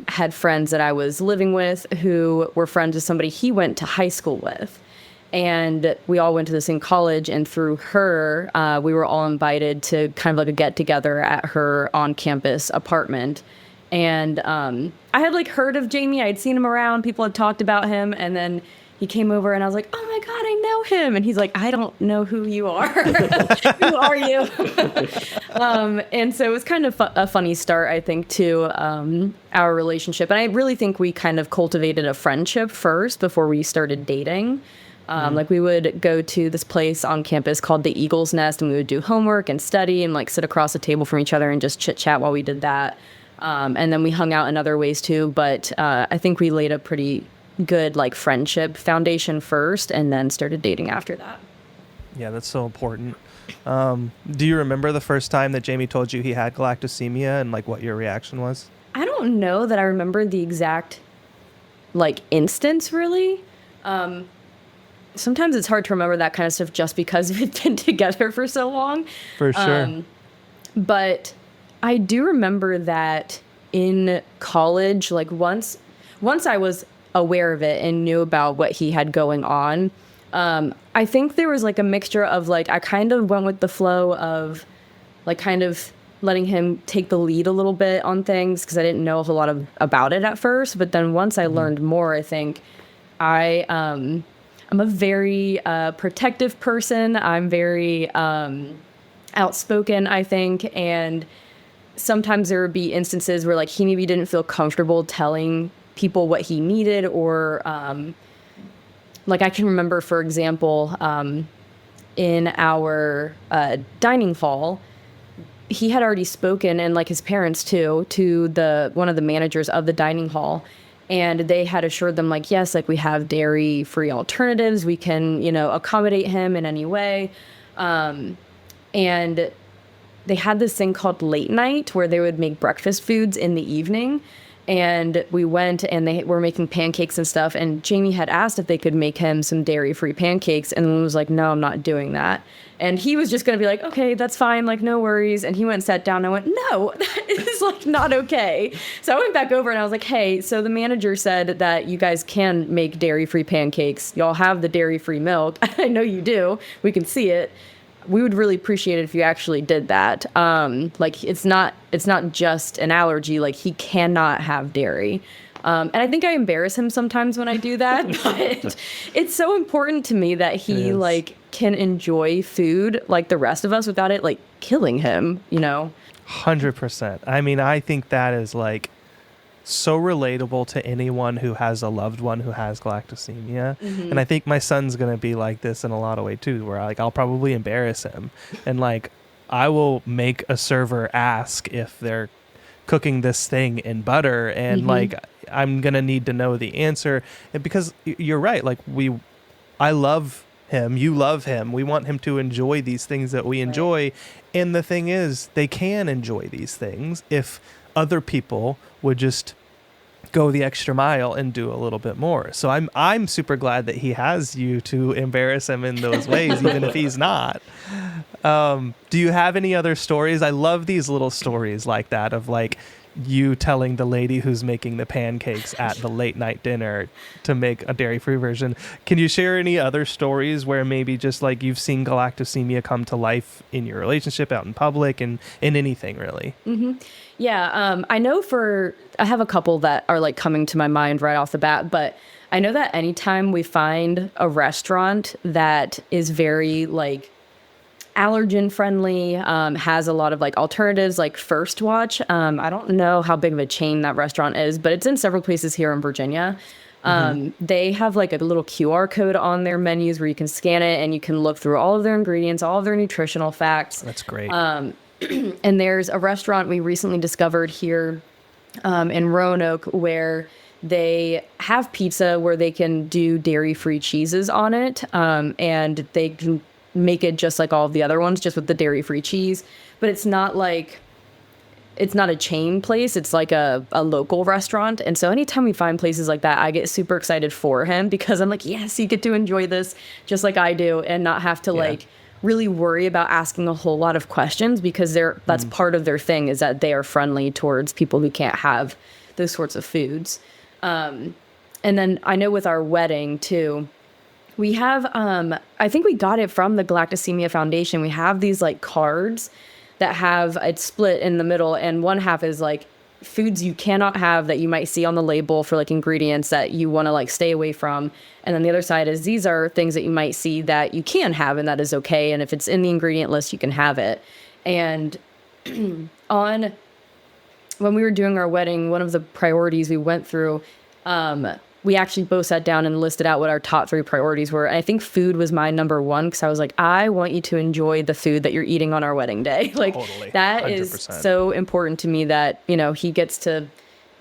had friends that I was living with who were friends with somebody he went to high school with. And we all went to the same college. And through her, we were all invited to kind of like a get together at her on-campus apartment. And I had like heard of Jamie. I had seen him around. People had talked about him. And then he came over and I was like, oh my God, I know him. And he's like, I don't know who you are. Who are you? And so it was kind of a funny start, I think, to our relationship. And I really think we kind of cultivated a friendship first before we started dating. Like we would go to this place on campus called the Eagle's Nest, and we would do homework and study and like sit across the table from each other and just chit chat while we did that. And then we hung out in other ways too. But I think we laid a pretty good like friendship foundation first and then started dating after that. Yeah, that's so important. Do you remember the first time that Jamie told you he had galactosemia and like what your reaction was? I don't know that I remember the exact like instance really. Sometimes it's hard to remember that kind of stuff just because we've been together for so long. For sure. But I do remember that in college, like once I was aware of it and knew about what he had going on, I think there was like a mixture of like, I kind of went with the flow of like kind of letting him take the lead a little bit on things because I didn't know a lot about it at first. But then once I learned more, I think I'm a very protective person. I'm very outspoken, I think. And sometimes there would be instances where like he maybe didn't feel comfortable telling people what he needed or like I can remember, for example, in our dining hall, he had already spoken, and like his parents too, to one of the managers of the dining hall. And they had assured them, like, yes, like we have dairy-free alternatives. We can, accommodate him in any way. And they had this thing called late night where they would make breakfast foods in the evening. And we went and they were making pancakes and stuff. And Jamie had asked if they could make him some dairy-free pancakes. And was like, no, I'm not doing that. And he was just going to be like, okay, that's fine. Like, no worries. And he went and sat down and I went, no, that is like not okay. So I went back over and I was like, hey, so the manager said that you guys can make dairy-free pancakes. Y'all have the dairy-free milk. I know you do. We can see it. We would really appreciate it if you actually did that. Like it's not just an allergy. Like he cannot have dairy. And I think I embarrass him sometimes when I do that, but it's so important to me that he like can enjoy food like the rest of us without it like killing him, 100%. I mean, I think that is like so relatable to anyone who has a loved one who has galactosemia. Mm-hmm. And I think my son's going to be like this in a lot of ways too, where like I'll probably embarrass him and like I will make a server ask if they're cooking this thing in butter and like I'm going to need to know the answer. And because you're right, like I love him, you love him. We want him to enjoy these things that we enjoy. Right. And the thing is, they can enjoy these things if other people would just go the extra mile and do a little bit more. So I'm super glad that he has you to embarrass him in those ways, even if he's not. Do you have any other stories? I love these little stories like that of like you telling the lady who's making the pancakes at the late night dinner to make a dairy-free version. Can you share any other stories where maybe just like you've seen galactosemia come to life in your relationship, out in public, and in anything really? Yeah, I know I have a couple that are like coming to my mind right off the bat, but I know that anytime we find a restaurant that is very like allergen friendly, has a lot of like alternatives, like First Watch. I don't know how big of a chain that restaurant is, but it's in several places here in Virginia. They have like a little QR code on their menus where you can scan it and you can look through all of their ingredients, all of their nutritional facts. That's great. And there's a restaurant we recently discovered here in Roanoke where they have pizza where they can do dairy-free cheeses on it, and they can make it just like all of the other ones, just with the dairy-free cheese. But it's not a chain place. It's like a local restaurant. And so anytime we find places like that, I get super excited for him because I'm like, yes, you get to enjoy this just like I do and not have to like really worry about asking a whole lot of questions, because that's part of their thing, is that they are friendly towards people who can't have those sorts of foods. And then I know with our wedding too, we have, I think we got it from the Galactosemia Foundation. We have these like cards that have it split in the middle, and one half is like foods you cannot have that you might see on the label for like ingredients that you want to like stay away from. And then the other side is these are things that you might see that you can have and that is okay. And if it's in the ingredient list, you can have it. And when we were doing our wedding, one of the priorities we went through, we actually both sat down and listed out what our top 3 priorities were. And I think food was my number 1, because I was like, I want you to enjoy the food that you're eating on our wedding day. Like, totally. That 100%. is so important to me, that, you know, he gets to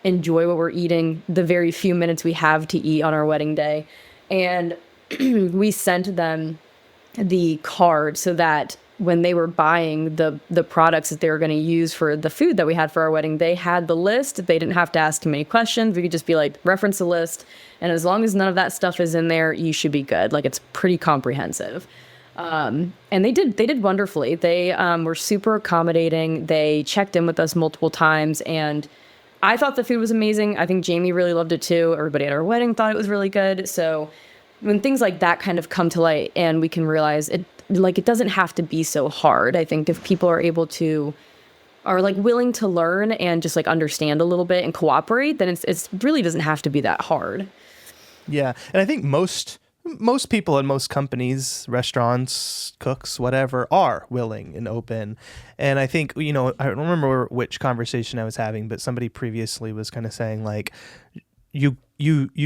enjoy what we're eating the very few minutes we have to eat on our wedding day. And we sent them the card so that when they were buying the products that they were going to use for the food that we had for our wedding, they had the list. They didn't have to ask too many questions. We could just be like, reference the list. And as long as none of that stuff is in there, you should be good. Like, it's pretty comprehensive. And they did wonderfully. They were super accommodating. They checked in with us multiple times, and I thought the food was amazing. I think Jamie really loved it too. Everybody at our wedding thought it was really good. So when things like that kind of come to light and we can realize it doesn't have to be so hard. I think if people are like willing to learn and just like understand a little bit and cooperate, then it's really doesn't have to be that hard. Yeah. And I think most people in most companies, restaurants, cooks, whatever, are willing and open. And I think, you know, I don't remember which conversation I was having, but somebody previously was kind of saying like, you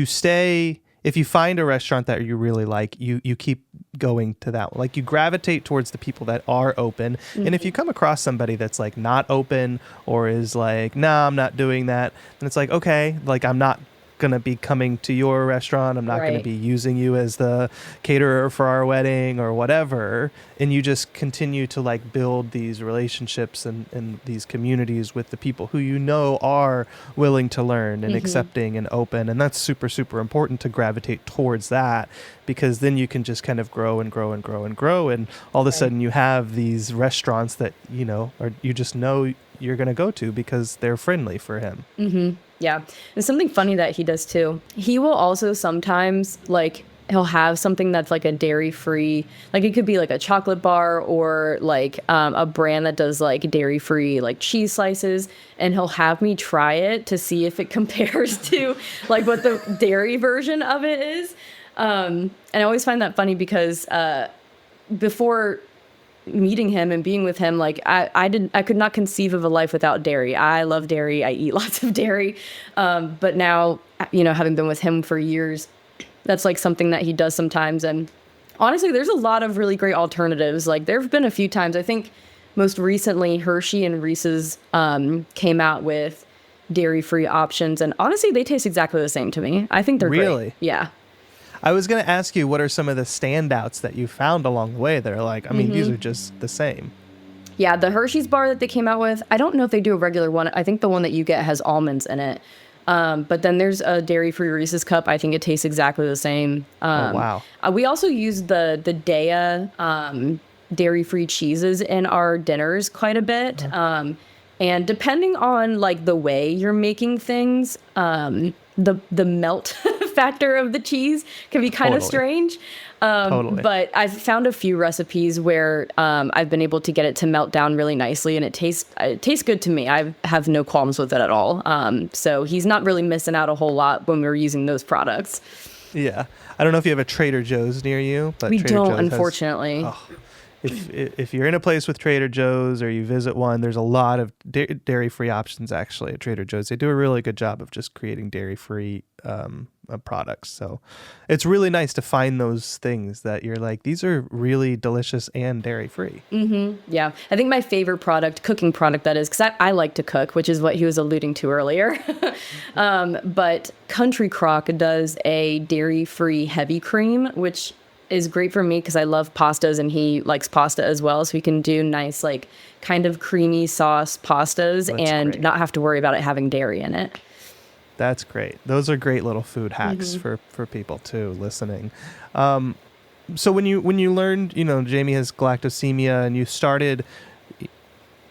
stay, if you find a restaurant that you really like, you keep going to that one. Like, you gravitate towards the people that are open. Mm-hmm. And if you come across somebody that's like not open or is like, nah, I'm not doing that, then it's like, okay, like, I'm not going to be coming to your restaurant. I'm not going to be using you as the caterer for our wedding or whatever. And you just continue to like build these relationships and these communities with the people who you know are willing to learn and accepting and open. And that's super, super important to gravitate towards that, because then you can just kind of grow and grow and grow and grow. And all of a sudden you have these restaurants that, you know, or you just know you're going to go to because they're friendly for him. Mm-hmm. Yeah. And something funny that he does too, he will also sometimes like, he'll have something that's like a dairy-free, like it could be like a chocolate bar or like a brand that does like dairy-free like cheese slices, and he'll have me try it to see if it compares to like what the dairy version of it is. And I always find that funny because before meeting him and being with him, like I could not conceive of a life without dairy. I love dairy. I eat lots of dairy. But now, you know, having been with him for years, that's like something that he does sometimes. And honestly, there's a lot of really great alternatives. Like, there have been a few times, I think most recently Hershey and Reese's came out with dairy-free options. And honestly, they taste exactly the same to me. I think they're really great. Yeah. I was going to ask you, what are some of the standouts that you found along the way that are like, I mean, these are just the same. Yeah, the Hershey's bar that they came out with, I don't know if they do a regular one. I think the one that you get has almonds in it. But then there's a dairy-free Reese's cup. I think it tastes exactly the same. Oh, wow. We also use the Daya dairy-free cheeses in our dinners quite a bit. And depending on like the way you're making things, the melt factor of the cheese can be kind of strange. But I've found a few recipes where I've been able to get it to melt down really nicely, and it tastes good to me. I have no qualms with it at all. So he's not really missing out a whole lot when we're using those products. Yeah. I don't know if you have a Trader Joe's near you, but we Trader don't, Joe's unfortunately. If you're in a place with Trader Joe's or you visit one, there's a lot of dairy-free options actually at Trader Joe's. They do a really good job of just creating dairy-free products. So it's really nice to find those things that you're like, these are really delicious and dairy-free. Mm-hmm. Yeah. I think my favorite cooking product that is, because I like to cook, which is what he was alluding to earlier. But Country Crock does a dairy-free heavy cream, which is great for me because I love pastas and he likes pasta as well. So we can do nice, like kind of creamy sauce pastas. That's and great. Not have to worry about it having dairy in it. That's great. Those are great little food hacks for people too, listening. So when you learned, Jamie has galactosemia and you started,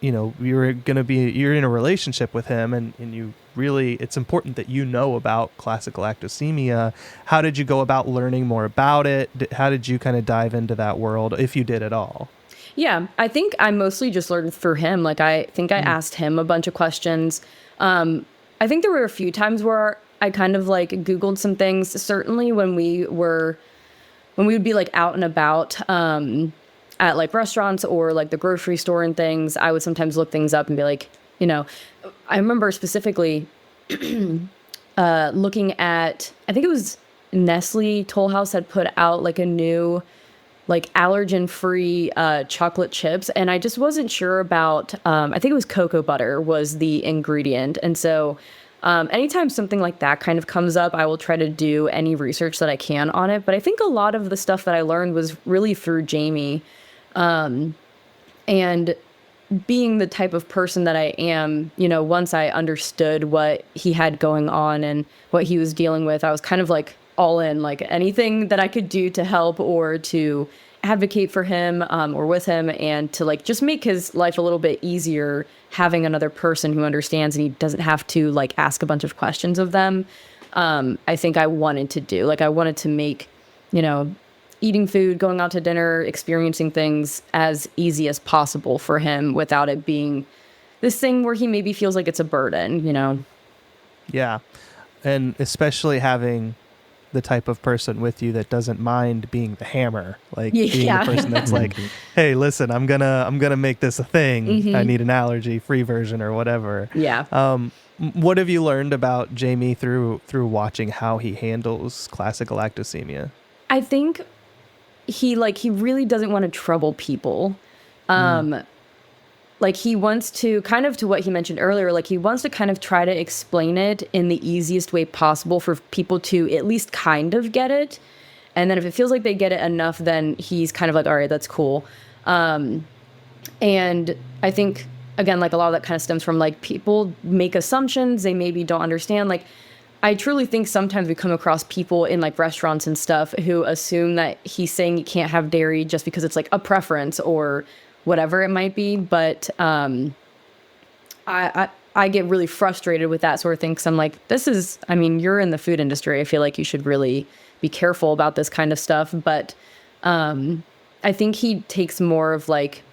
you're in a relationship with him and you really, it's important that you know about classic galactosemia. How did you go about learning more about it? How did you kind of dive into that world, if you did at all? Yeah, I think I mostly just learned through him. Like, I think I asked him a bunch of questions. I think there were a few times where I kind of like Googled some things. Certainly when we would be like out and about, at like restaurants or like the grocery store and things, I would sometimes look things up and be like, I remember specifically looking at, I think it was Nestle Toll House had put out like a new like allergen-free chocolate chips. And I just wasn't sure about, I think it was cocoa butter was the ingredient. And so anytime something like that kind of comes up, I will try to do any research that I can on it. But I think a lot of the stuff that I learned was really through Jamie. And being the type of person that I am, once I understood what he had going on and what he was dealing with, I was kind of like all in, like anything that I could do to help or to advocate for him or with him and to like just make his life a little bit easier having another person who understands and he doesn't have to like ask a bunch of questions of them. I think I wanted to do, like I wanted to make, eating food, going out to dinner, experiencing things as easy as possible for him without it being this thing where he maybe feels like it's a burden, Yeah. And especially having the type of person with you that doesn't mind being the hammer, like being the person that's like, hey, listen, I'm gonna make this a thing. I need an allergy-free version or whatever. Yeah. What have you learned about Jamie through watching how he handles classic galactosemia? I think he really doesn't want to trouble people. Like he wants to kind of to what he mentioned earlier, like he wants to kind of try to explain it in the easiest way possible for people to at least kind of get it. And then if it feels like they get it enough, then he's kind of like, all right, that's cool. And I think, again, like a lot of that kind of stems from like people make assumptions they maybe don't understand. Like I truly think sometimes we come across people in like restaurants and stuff who assume that he's saying you can't have dairy just because it's like a preference or whatever it might be. But I get really frustrated with that sort of thing because I'm like, you're in the food industry. I feel like you should really be careful about this kind of stuff. But I think he takes more of like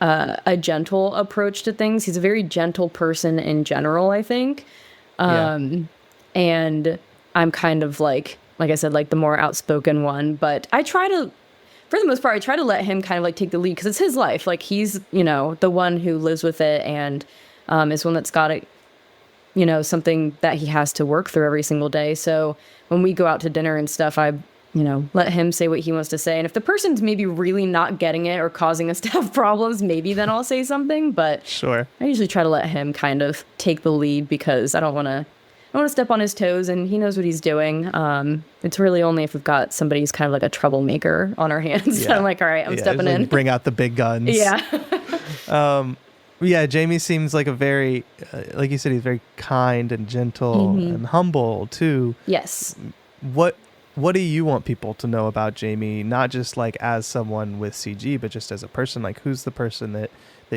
a gentle approach to things. He's a very gentle person in general, I think. And I'm kind of like I said, like the more outspoken one. But I try to, for the most part, I try to let him kind of like take the lead because it's his life. Like he's, the one who lives with it and is one that's got it, something that he has to work through every single day. So when we go out to dinner and stuff, I, let him say what he wants to say. And if the person's maybe really not getting it or causing us to have problems, maybe then I'll say something. But sure, I usually try to let him kind of take the lead because I don't want to step on his toes, and he knows what he's doing. It's really only if we've got somebody who's kind of like a troublemaker on our hands. Yeah. I'm like, all right, I'm stepping in. Bring out the big guns. Yeah. Yeah, Jamie seems like a very, like you said, he's very kind and gentle and humble too. Yes. What what do you want people to know about Jamie? Not just like as someone with CG, but just as a person. Like, who's the person that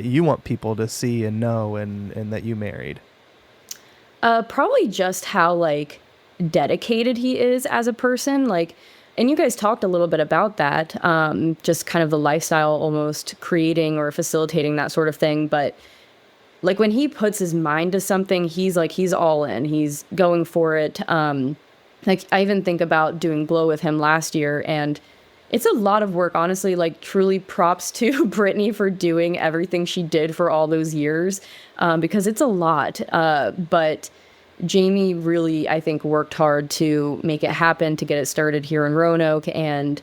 you want people to see and know and that you married? Probably just how like dedicated he is as a person. Like, and you guys talked a little bit about that, just kind of the lifestyle, almost creating or facilitating that sort of thing. But like when he puts his mind to something, he's all in, he's going for it. Like I even think about doing Glow with him last year, and it's a lot of work, honestly. Like truly props to Brittany for doing everything she did for all those years, because it's a lot. But Jamie really, I think, worked hard to make it happen, to get it started here in Roanoke. And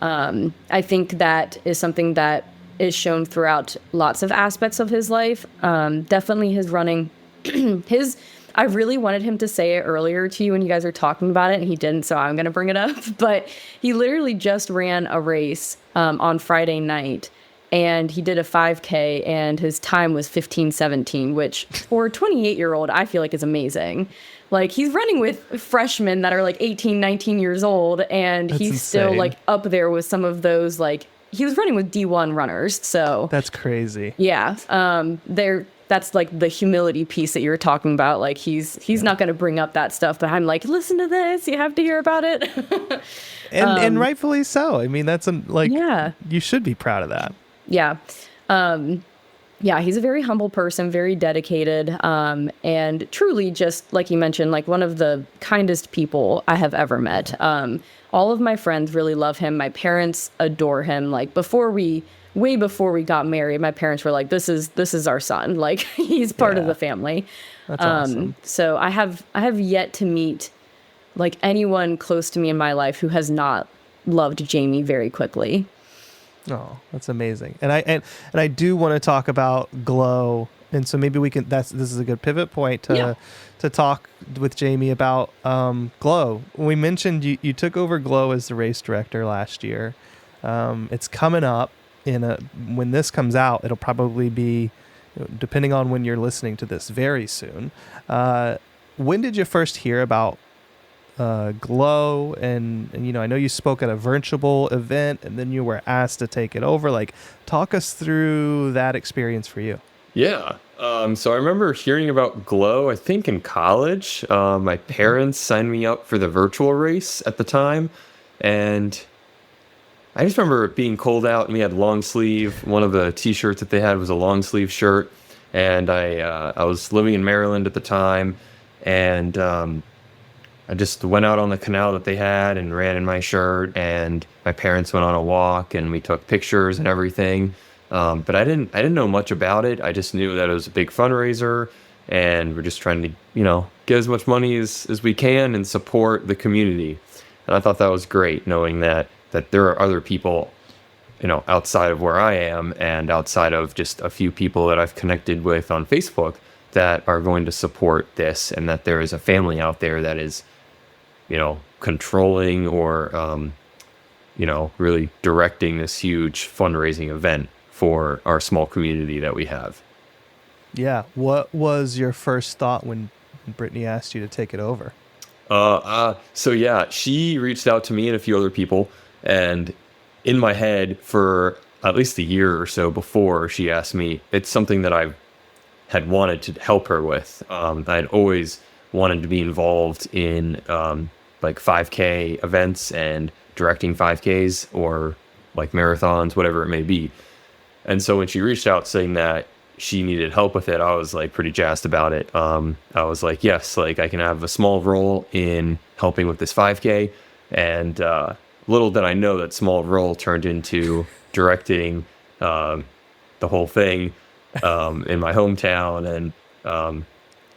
I think that is something that is shown throughout lots of aspects of his life. Definitely his running, I really wanted him to say it earlier to you when you guys were talking about it, and he didn't, so I'm going to bring it up. But he literally just ran a race on Friday night, and he did a 5K, and his time was 15:17, which for a 28-year-old, I feel like is amazing. Like, he's running with freshmen that are like 18, 19 years old, and That's he's insane. still like up there with some of those, like, he was running with D1 runners, so. That's crazy. Yeah, that's like the humility piece that you were talking about. Like he's not going to bring up that stuff, but I'm like, listen to this. You have to hear about it. and rightfully so. I mean, that's yeah. You should be proud of that. Yeah. Yeah, he's a very humble person, very dedicated, and truly, just like you mentioned, like one of the kindest people I have ever met. All of my friends really love him. My parents adore him. Like way before we got married, my parents were like, this is our son. Like, he's part of the family. That's awesome. So I have yet to meet like anyone close to me in my life who has not loved Jamie very quickly. Oh, that's amazing. And I do want to talk about Glow. And so maybe we can, this is a good pivot point to talk with Jamie about Glow. We mentioned you took over Glow as the race director last year. It's coming up. When this comes out, it'll probably be, depending on when you're listening to this, very soon. When did you first hear about Glow? And I know you spoke at a virtual event, and then you were asked to take it over. Like, talk us through that experience for you. Yeah. So I remember hearing about Glow, I think in college. My parents signed me up for the virtual race at the time, and I just remember it being cold out, and we had long sleeve. One of the T-shirts that they had was a long sleeve shirt, and I was living in Maryland at the time, and I just went out on the canal that they had and ran in my shirt, and my parents went on a walk, and we took pictures and everything. But I didn't know much about it. I just knew that it was a big fundraiser, and we're just trying to get as much money as we can and support the community. And I thought that was great, knowing that there are other people, outside of where I am and outside of just a few people that I've connected with on Facebook that are going to support this, and that there is a family out there that is, controlling or, really directing this huge fundraising event for our small community that we have. Yeah. What was your first thought when Brittany asked you to take it over? So yeah, she reached out to me and a few other people, and in my head for at least a year or so before she asked me, it's something that I had wanted to help her with. I'd always wanted to be involved in, like 5K events and directing 5Ks or like marathons, whatever it may be. And so when she reached out saying that she needed help with it, I was like pretty jazzed about it. I was like, yes, like I can have a small role in helping with this 5K. And little did I know that small role turned into directing the whole thing in my hometown and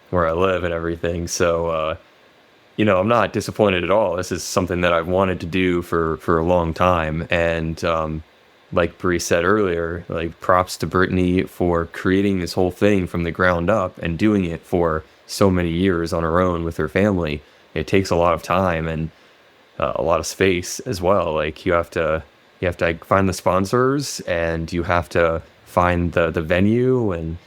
where I live and everything. So, I'm not disappointed at all. This is something that I've wanted to do for a long time. And like Brie said earlier, like props to Brittany for creating this whole thing from the ground up and doing it for so many years on her own with her family. It takes a lot of time and a lot of space as well. Like you have to find the sponsors, and you have to find the venue and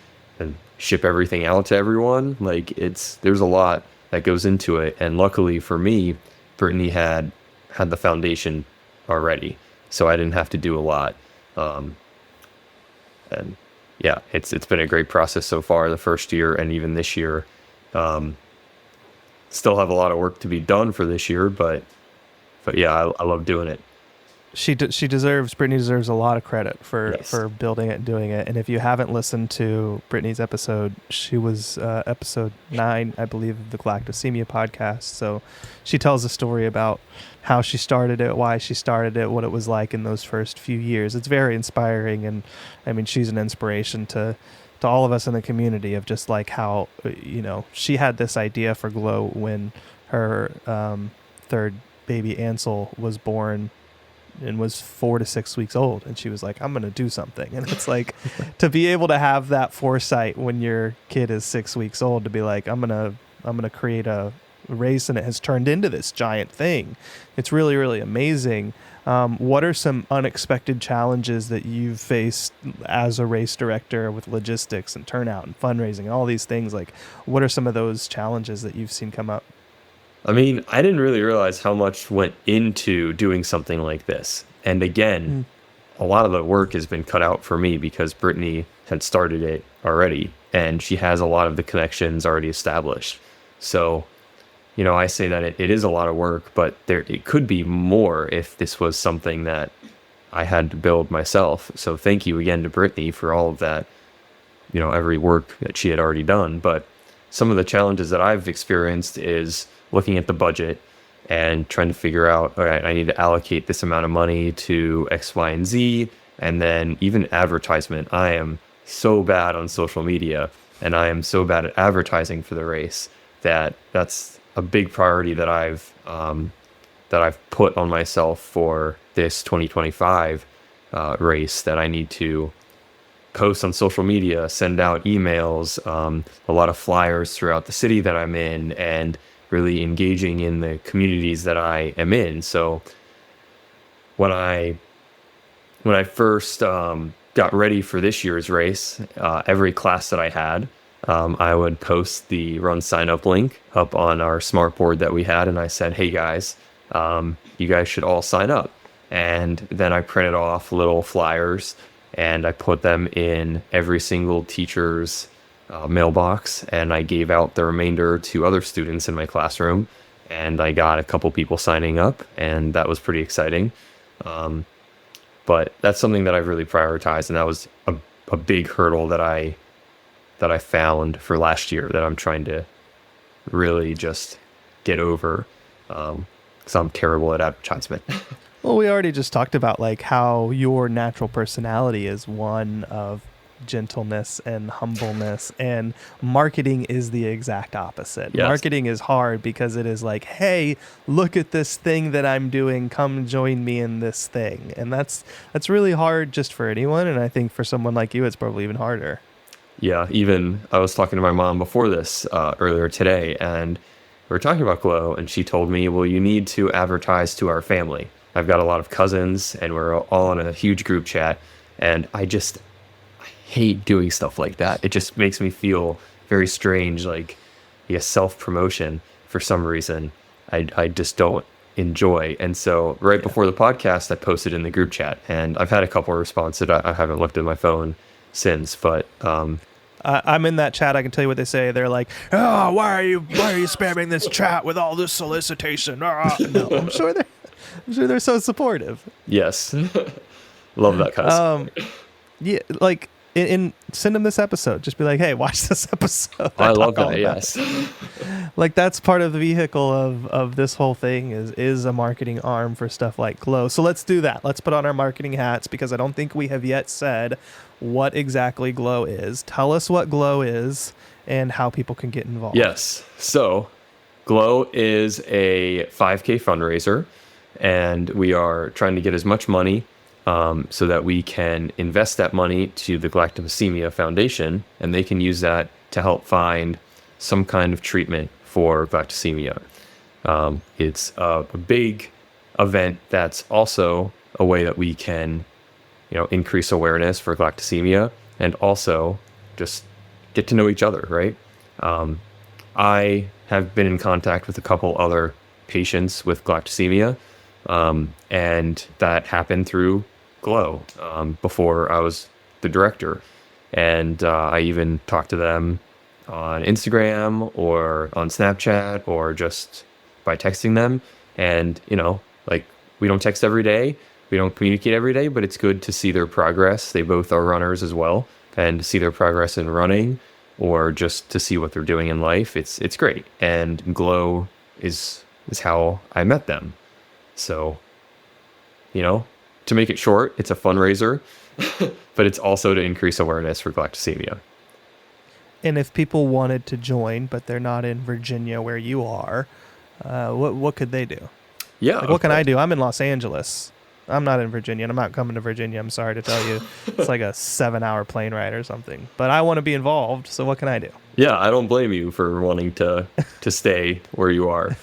ship everything out to everyone. Like there's a lot that goes into it. And luckily for me, Brittany had had the foundation already, so I didn't have to do a lot. And yeah, it's been a great process so far, the first year and even this year. Still have a lot of work to be done for this year, but yeah, I love doing it. Brittany deserves a lot of credit for building it and doing it. And if you haven't listened to Brittany's episode, she was episode 9, I believe, of the Galactosemia podcast. So she tells a story about how she started it, why she started it, what it was like in those first few years. It's very inspiring. And I mean, she's an inspiration to all of us in the community of just like how, she had this idea for Glow when her third baby Ansel was born and was 4 to 6 weeks old, and she was like, I'm gonna do something. And it's like to be able to have that foresight when your kid is 6 weeks old, to be like, I'm gonna create a race, and it has turned into this giant thing. It's really, really amazing. What are some unexpected challenges that you've faced as a race director with logistics and turnout and fundraising and all these things? Like, what are some of those challenges that you've seen come up? I mean, I didn't really realize how much went into doing something like this. And again, a lot of the work has been cut out for me because Brittany had started it already, and she has a lot of the connections already established. So, I say that it is a lot of work, but it could be more if this was something that I had to build myself. So thank you again to Brittany for all of that, every work that she had already done. But some of the challenges that I've experienced is looking at the budget and trying to figure out, all right, I need to allocate this amount of money to X, Y, and Z. And then even advertisement. I am so bad on social media, and I am so bad at advertising for the race that's a big priority that I've put on myself for this 2025 race, that I need to post on social media, send out emails, a lot of flyers throughout the city that I'm in, and really engaging in the communities that I am in. So when I first got ready for this year's race, every class that I had, I would post the run sign up link up on our smart board that we had, and I said, hey guys, you guys should all sign up. And then I printed off little flyers and I put them in every single teacher's mailbox, and I gave out the remainder to other students in my classroom, and I got a couple people signing up, and that was pretty exciting. But that's something that I've really prioritized, and that was a big hurdle that I found for last year that I'm trying to really just get over, because I'm terrible at advertisement. Well, we already just talked about like how your natural personality is one of gentleness and humbleness, and marketing is the exact opposite. Yes. Marketing is hard because it is like, hey, look at this thing that I'm doing, come join me in this thing. And that's really hard just for anyone, and I think for someone like you it's probably even harder. Yeah, even I was talking to my mom before this earlier today, and we were talking about Glow, and she told me, well, you need to advertise to our family. I've got a lot of cousins, and we're all in a huge group chat, and I hate doing stuff like that. It just makes me feel very strange, like self-promotion for some reason. I just don't enjoy. And so before the podcast, I posted in the group chat, and I've had a couple of responses. I haven't looked at my phone since, but I'm in that chat. I can tell you what they say. They're like, "Oh, why are you spamming this chat with all this solicitation?" No, I'm sure they're so supportive. Yes, love that kind of stuff. Yeah, like send them this episode. Just be like, "Hey, watch this episode." I love that. Yes, like that's part of the vehicle of this whole thing is a marketing arm for stuff like Glow. So let's do that. Let's put on our marketing hats, because I don't think we have yet said what exactly Glow is. Tell us what Glow is and how people can get involved. Yes. So Glow is a 5K fundraiser, and we are trying to get as much money so that we can invest that money to the Galactosemia Foundation, and they can use that to help find some kind of treatment for galactosemia. It's a big event that's also a way that we can, increase awareness for galactosemia and also just get to know each other, right? I have been in contact with a couple other patients with galactosemia, And that happened through Glow before I was the director. And I even talked to them on Instagram or on Snapchat or just by texting them. And, like, we don't text every day. We don't communicate every day, but it's good to see their progress. They both are runners as well, and to see their progress in running or just to see what they're doing in life. It's great. And Glow is how I met them. So, to make it short, it's a fundraiser, but it's also to increase awareness for galactosemia. And if people wanted to join, but they're not in Virginia where you are, what could they do? Yeah. Like, what can I do? I'm in Los Angeles. I'm not in Virginia, and I'm not coming to Virginia. I'm sorry to tell you. It's like a 7-hour plane ride or something. But I want to be involved, so what can I do? Yeah, I don't blame you for wanting to stay where you are.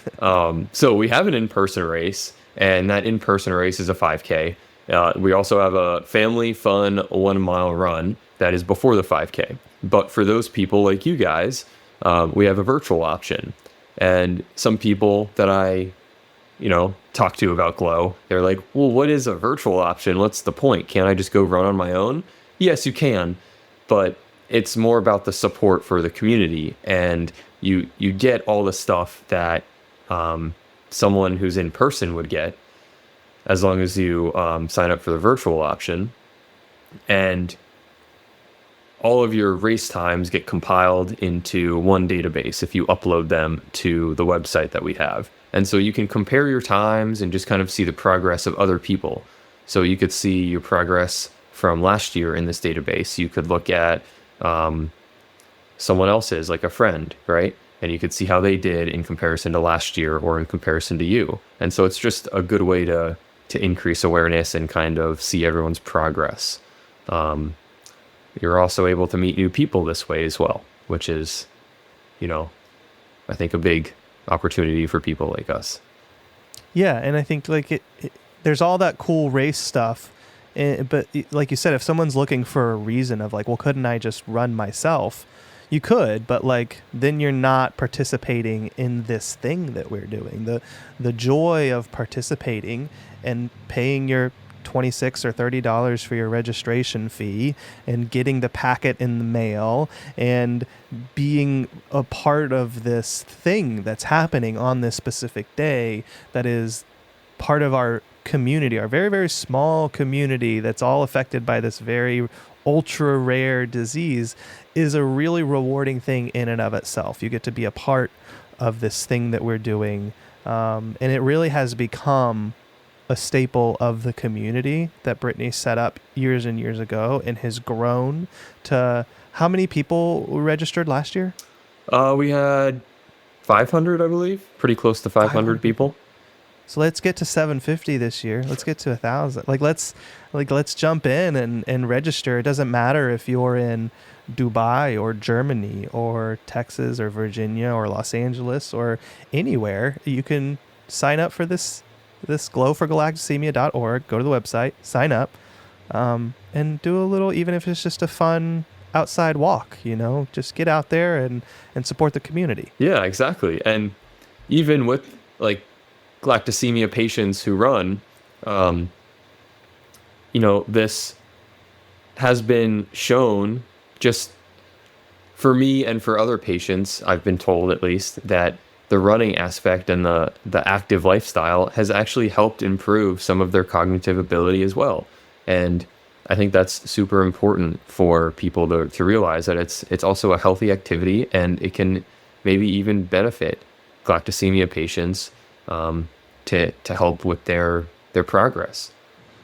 So we have an in-person race, and that in-person race is a 5K. We also have a family fun 1-mile run that is before the 5K. But for those people like you guys, we have a virtual option. And some people that I talk to about Glow, they're like, well, what is a virtual option? What's the point? Can't I just go run on my own? Yes, you can, but it's more about the support for the community, and you get all the stuff that someone who's in person would get as long as you sign up for the virtual option. And all of your race times get compiled into one database if you upload them to the website that we have. And so you can compare your times and just kind of see the progress of other people. So you could see your progress from last year in this database. You could look at someone else's, like a friend, right? And you could see how they did in comparison to last year or in comparison to you. And so it's just a good way to increase awareness and kind of see everyone's progress. You're also able to meet new people this way as well, which is, I think a big opportunity for people like us. Yeah, and I think there's all that cool race stuff, but like you said, if someone's looking for a reason of like, well, couldn't I just run myself? You could, but like then you're not participating in this thing that we're doing. The joy of participating and paying your $26 or $30 for your registration fee and getting the packet in the mail and being a part of this thing that's happening on this specific day that is part of our community, our very, very small community that's all affected by this very ultra rare disease, is a really rewarding thing in and of itself. You get to be a part of this thing that we're doing. And it really has become a staple of the community that Brittany set up years and years ago and has grown to how many people registered last year? We had 500, I believe, pretty close to 500 people. So let's get to 750 this year. Let's get to 1,000. Let's jump in and register. It doesn't matter if you're in Dubai or Germany or Texas or Virginia or Los Angeles or anywhere. You can sign up for this glowforgalactosemia.org, go to the website, sign up, and do a little, even if it's just a fun outside walk, just get out there and support the community. Yeah, exactly. And even with like galactosemia patients who run, this has been shown, just for me and for other patients, I've been told at least, that the running aspect and the active lifestyle has actually helped improve some of their cognitive ability as well. And I think that's super important for people to realize that it's also a healthy activity, and it can maybe even benefit galactosemia patients to help with their progress.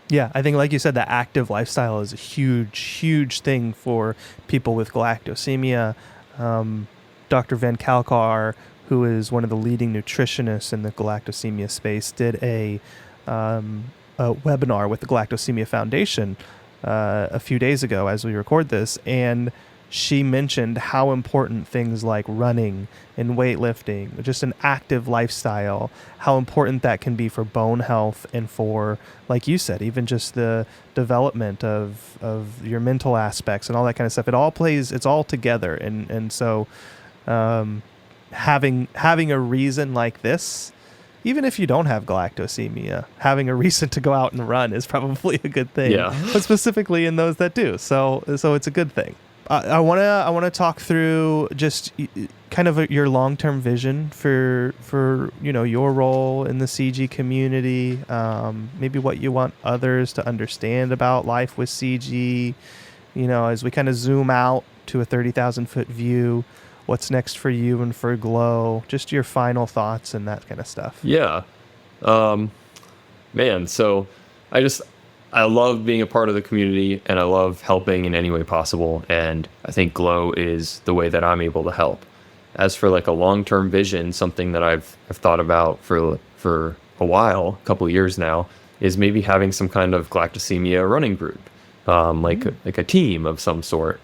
Yeah, I think like you said, the active lifestyle is a huge, huge thing for people with galactosemia. Dr. Van Kalkar, who is one of the leading nutritionists in the galactosemia space, did a webinar with the Galactosemia Foundation a few days ago as we record this, and she mentioned how important things like running and weightlifting, just an active lifestyle, how important that can be for bone health and for, like you said, even just the development of your mental aspects and all that kind of stuff. It's all together. And so having a reason like this even if you don't have galactosemia, having a reason to go out and run is probably a good thing. Yeah. But specifically in those that do. So it's a good thing. I want to talk through just kind of your long-term vision for your role in the CG community, maybe what you want others to understand about life with CG, as we kind of zoom out to a 30,000 foot view, what's next for you and for Glow, just your final thoughts and that kind of stuff. Yeah. Man, so I love being a part of the community, and I love helping in any way possible. And I think Glow is the way that I'm able to help. As for like a long-term vision, something that I've thought about for a while, a couple of years now, is maybe having some kind of galactosemia running group, like a team of some sort,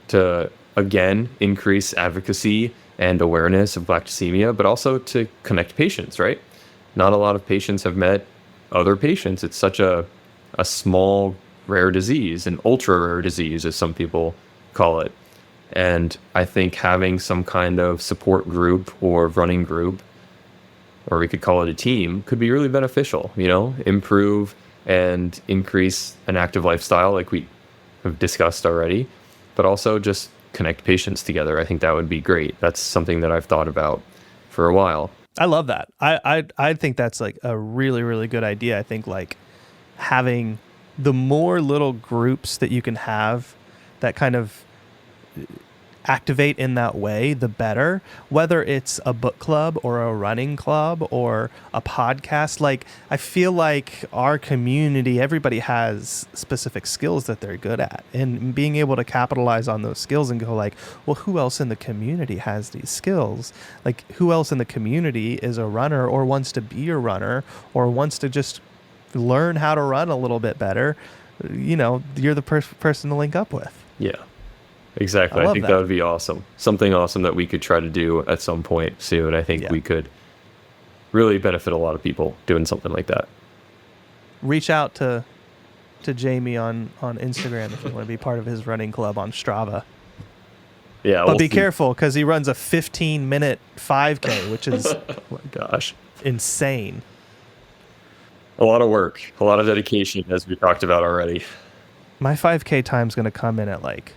to again increase advocacy and awareness of galactosemia, but also to connect patients. Right? Not a lot of patients have met other patients. It's such a small, rare disease, an ultra rare disease, as some people call it. And I think having some kind of support group or running group, or we could call it a team, could be really beneficial, improve and increase an active lifestyle like we have discussed already, but also just connect patients together. I think that would be great. That's something that I've thought about for a while. I love that. I think that's like a really, really good idea. I think like having the more little groups that you can have that kind of activate in that way, the better. Whether it's a book club or a running club or a podcast, like I feel like our community, everybody has specific skills that they're good at, and being able to capitalize on those skills and go like, well, who else in the community has these skills? Like who else in the community is a runner or wants to be a runner or wants to just learn how to run a little bit better? You're the person to link up with. Yeah, exactly. I think that would be awesome. Something awesome that we could try to do at some point soon. I think we could really benefit a lot of people doing something like that. Reach out to Jamie on Instagram if you want to be part of his running club on Strava. Yeah, but be careful because he runs a 15-minute 5K, which is oh my gosh, insane. A lot of work, a lot of dedication, as we talked about already. My 5K time's going to come in at like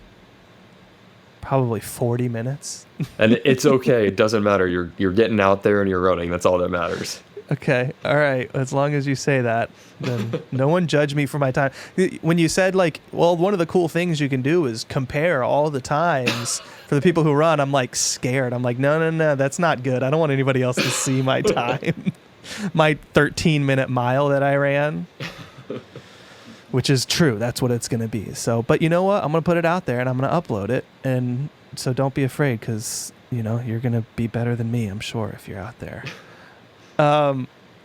probably 40 minutes. And it's okay. It doesn't matter. You're getting out there and you're running. That's all that matters. Okay. All right. As long as you say that, then no one judge me for my time. When you said like, well, one of the cool things you can do is compare all the times for the people who run, I'm like scared. I'm like, no, that's not good. I don't want anybody else to see my time. My 13-minute mile that I ran, which is true. That's what it's going to be. So, but you know what? I'm going to put it out there and I'm going to upload it. And so don't be afraid because, you're going to be better than me, I'm sure, if you're out there.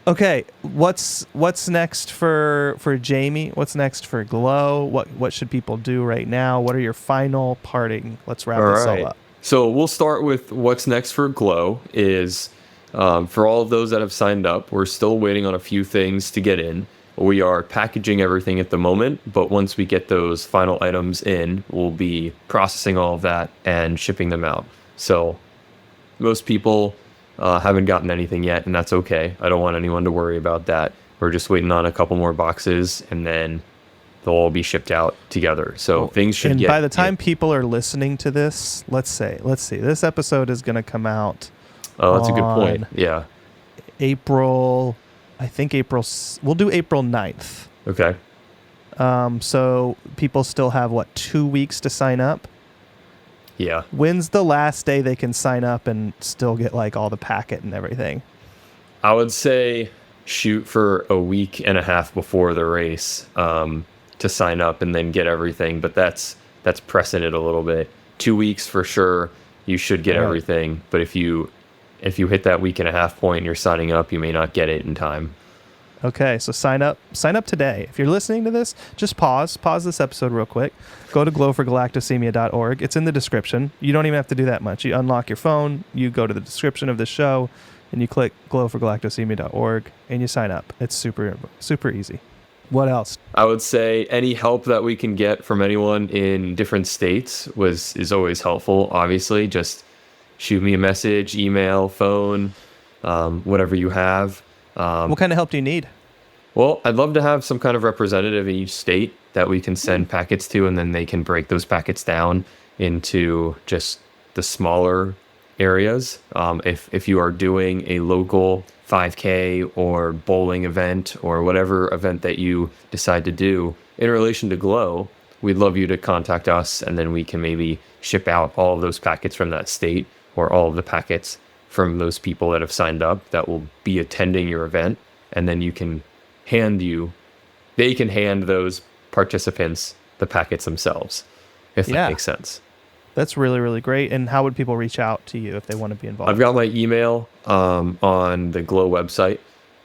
Okay. What's next for Jamie? What's next for Glow? What should people do right now? What are your final parting? Let's wrap this all up. So we'll start with what's next for Glow is, for all of those that have signed up, we're still waiting on a few things to get in. We are packaging everything at the moment, but once we get those final items in, we'll be processing all of that and shipping them out. So most people haven't gotten anything yet, and that's okay. I don't want anyone to worry about that. We're just waiting on a couple more boxes, and then they'll all be shipped out together. So things should by the time people are listening to this, let's see, this episode is going to come out. Oh, that's a good point. Yeah. We'll do April 9th. Okay. So people still have 2 weeks to sign up? Yeah. When's the last day they can sign up and still get all the packet and everything? I would say shoot for a week and a half before the race to sign up and then get everything. But that's pressing it a little bit. 2 weeks for sure. You should get everything. But if you hit that week and a half point and you're signing up, you may not get it in time. Okay, so sign up today. If you're listening to this, just pause this episode real quick. Go to glowforgalactosemia.org. It's in the description. You don't even have to do that much. You unlock your phone, you go to the description of the show, and you click glowforgalactosemia.org, and you sign up. It's super, super easy. What else? I would say any help that we can get from anyone in different states is always helpful. Obviously, just shoot me a message, email, phone, whatever you have. What kind of help do you need? Well, I'd love to have some kind of representative in each state that we can send packets to, and then they can break those packets down into just the smaller areas. If you are doing a local 5K or bowling event or whatever event that you decide to do in relation to Glow, we'd love you to contact us, and then we can maybe ship out all of those packets from that state, or all of the packets from those people that have signed up that will be attending your event, and then they can hand those participants the packets themselves, if that makes sense. That's really, really great. And how would people reach out to you if they want to be involved? I've got my email on the Glow website,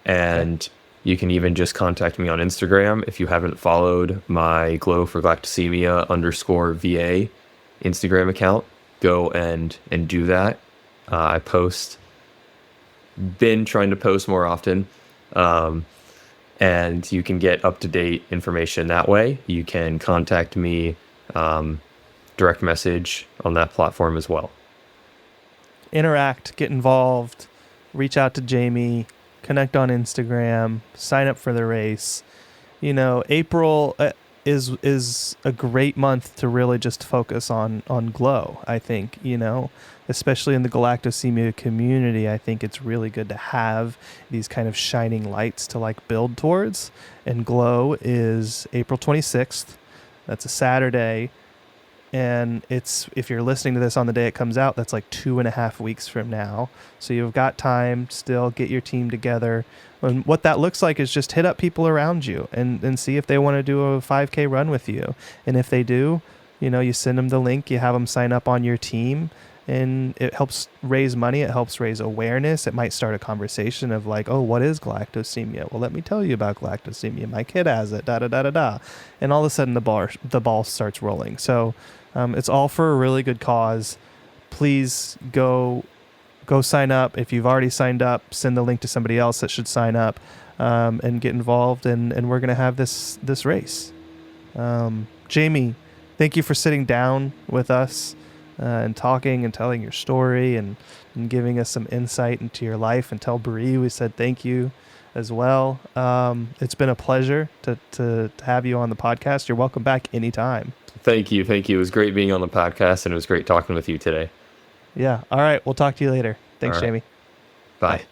and you can even just contact me on Instagram. If you haven't followed my Glow for Galactosemia _VA Instagram account, go and do that. Been trying to post more often. And you can get up-to-date information that way. You can contact me, direct message on that platform as well. Interact, get involved, reach out to Jamie, connect on Instagram, sign up for the race. April is a great month to really just focus on Glow, I think, especially in the Galactosemia community. I think it's really good to have these kind of shining lights to build towards. And Glow is April 26th. That's a Saturday. And if you're listening to this on the day it comes out, that's 2.5 weeks from now. So you've got time still, get your team together. And what that looks like is just hit up people around you and see if they want to do a 5K run with you. And if they do, you send them the link, you have them sign up on your team, and it helps raise money. It helps raise awareness. It might start a conversation of oh, what is galactosemia? Well, let me tell you about galactosemia. My kid has it, da-da-da-da-da. And all of a sudden the ball starts rolling. So it's all for a really good cause. Please go sign up. If you've already signed up, send the link to somebody else that should sign up, and get involved. And we're going to have this race. Jamie, thank you for sitting down with us and talking and telling your story and giving us some insight into your life. And tell Brie we said thank you as well. It's been a pleasure to have you on the podcast. You're welcome back anytime. Thank you. It was great being on the podcast, and it was great talking with you today. Yeah. All right. We'll talk to you later. Thanks, Jamie. Bye.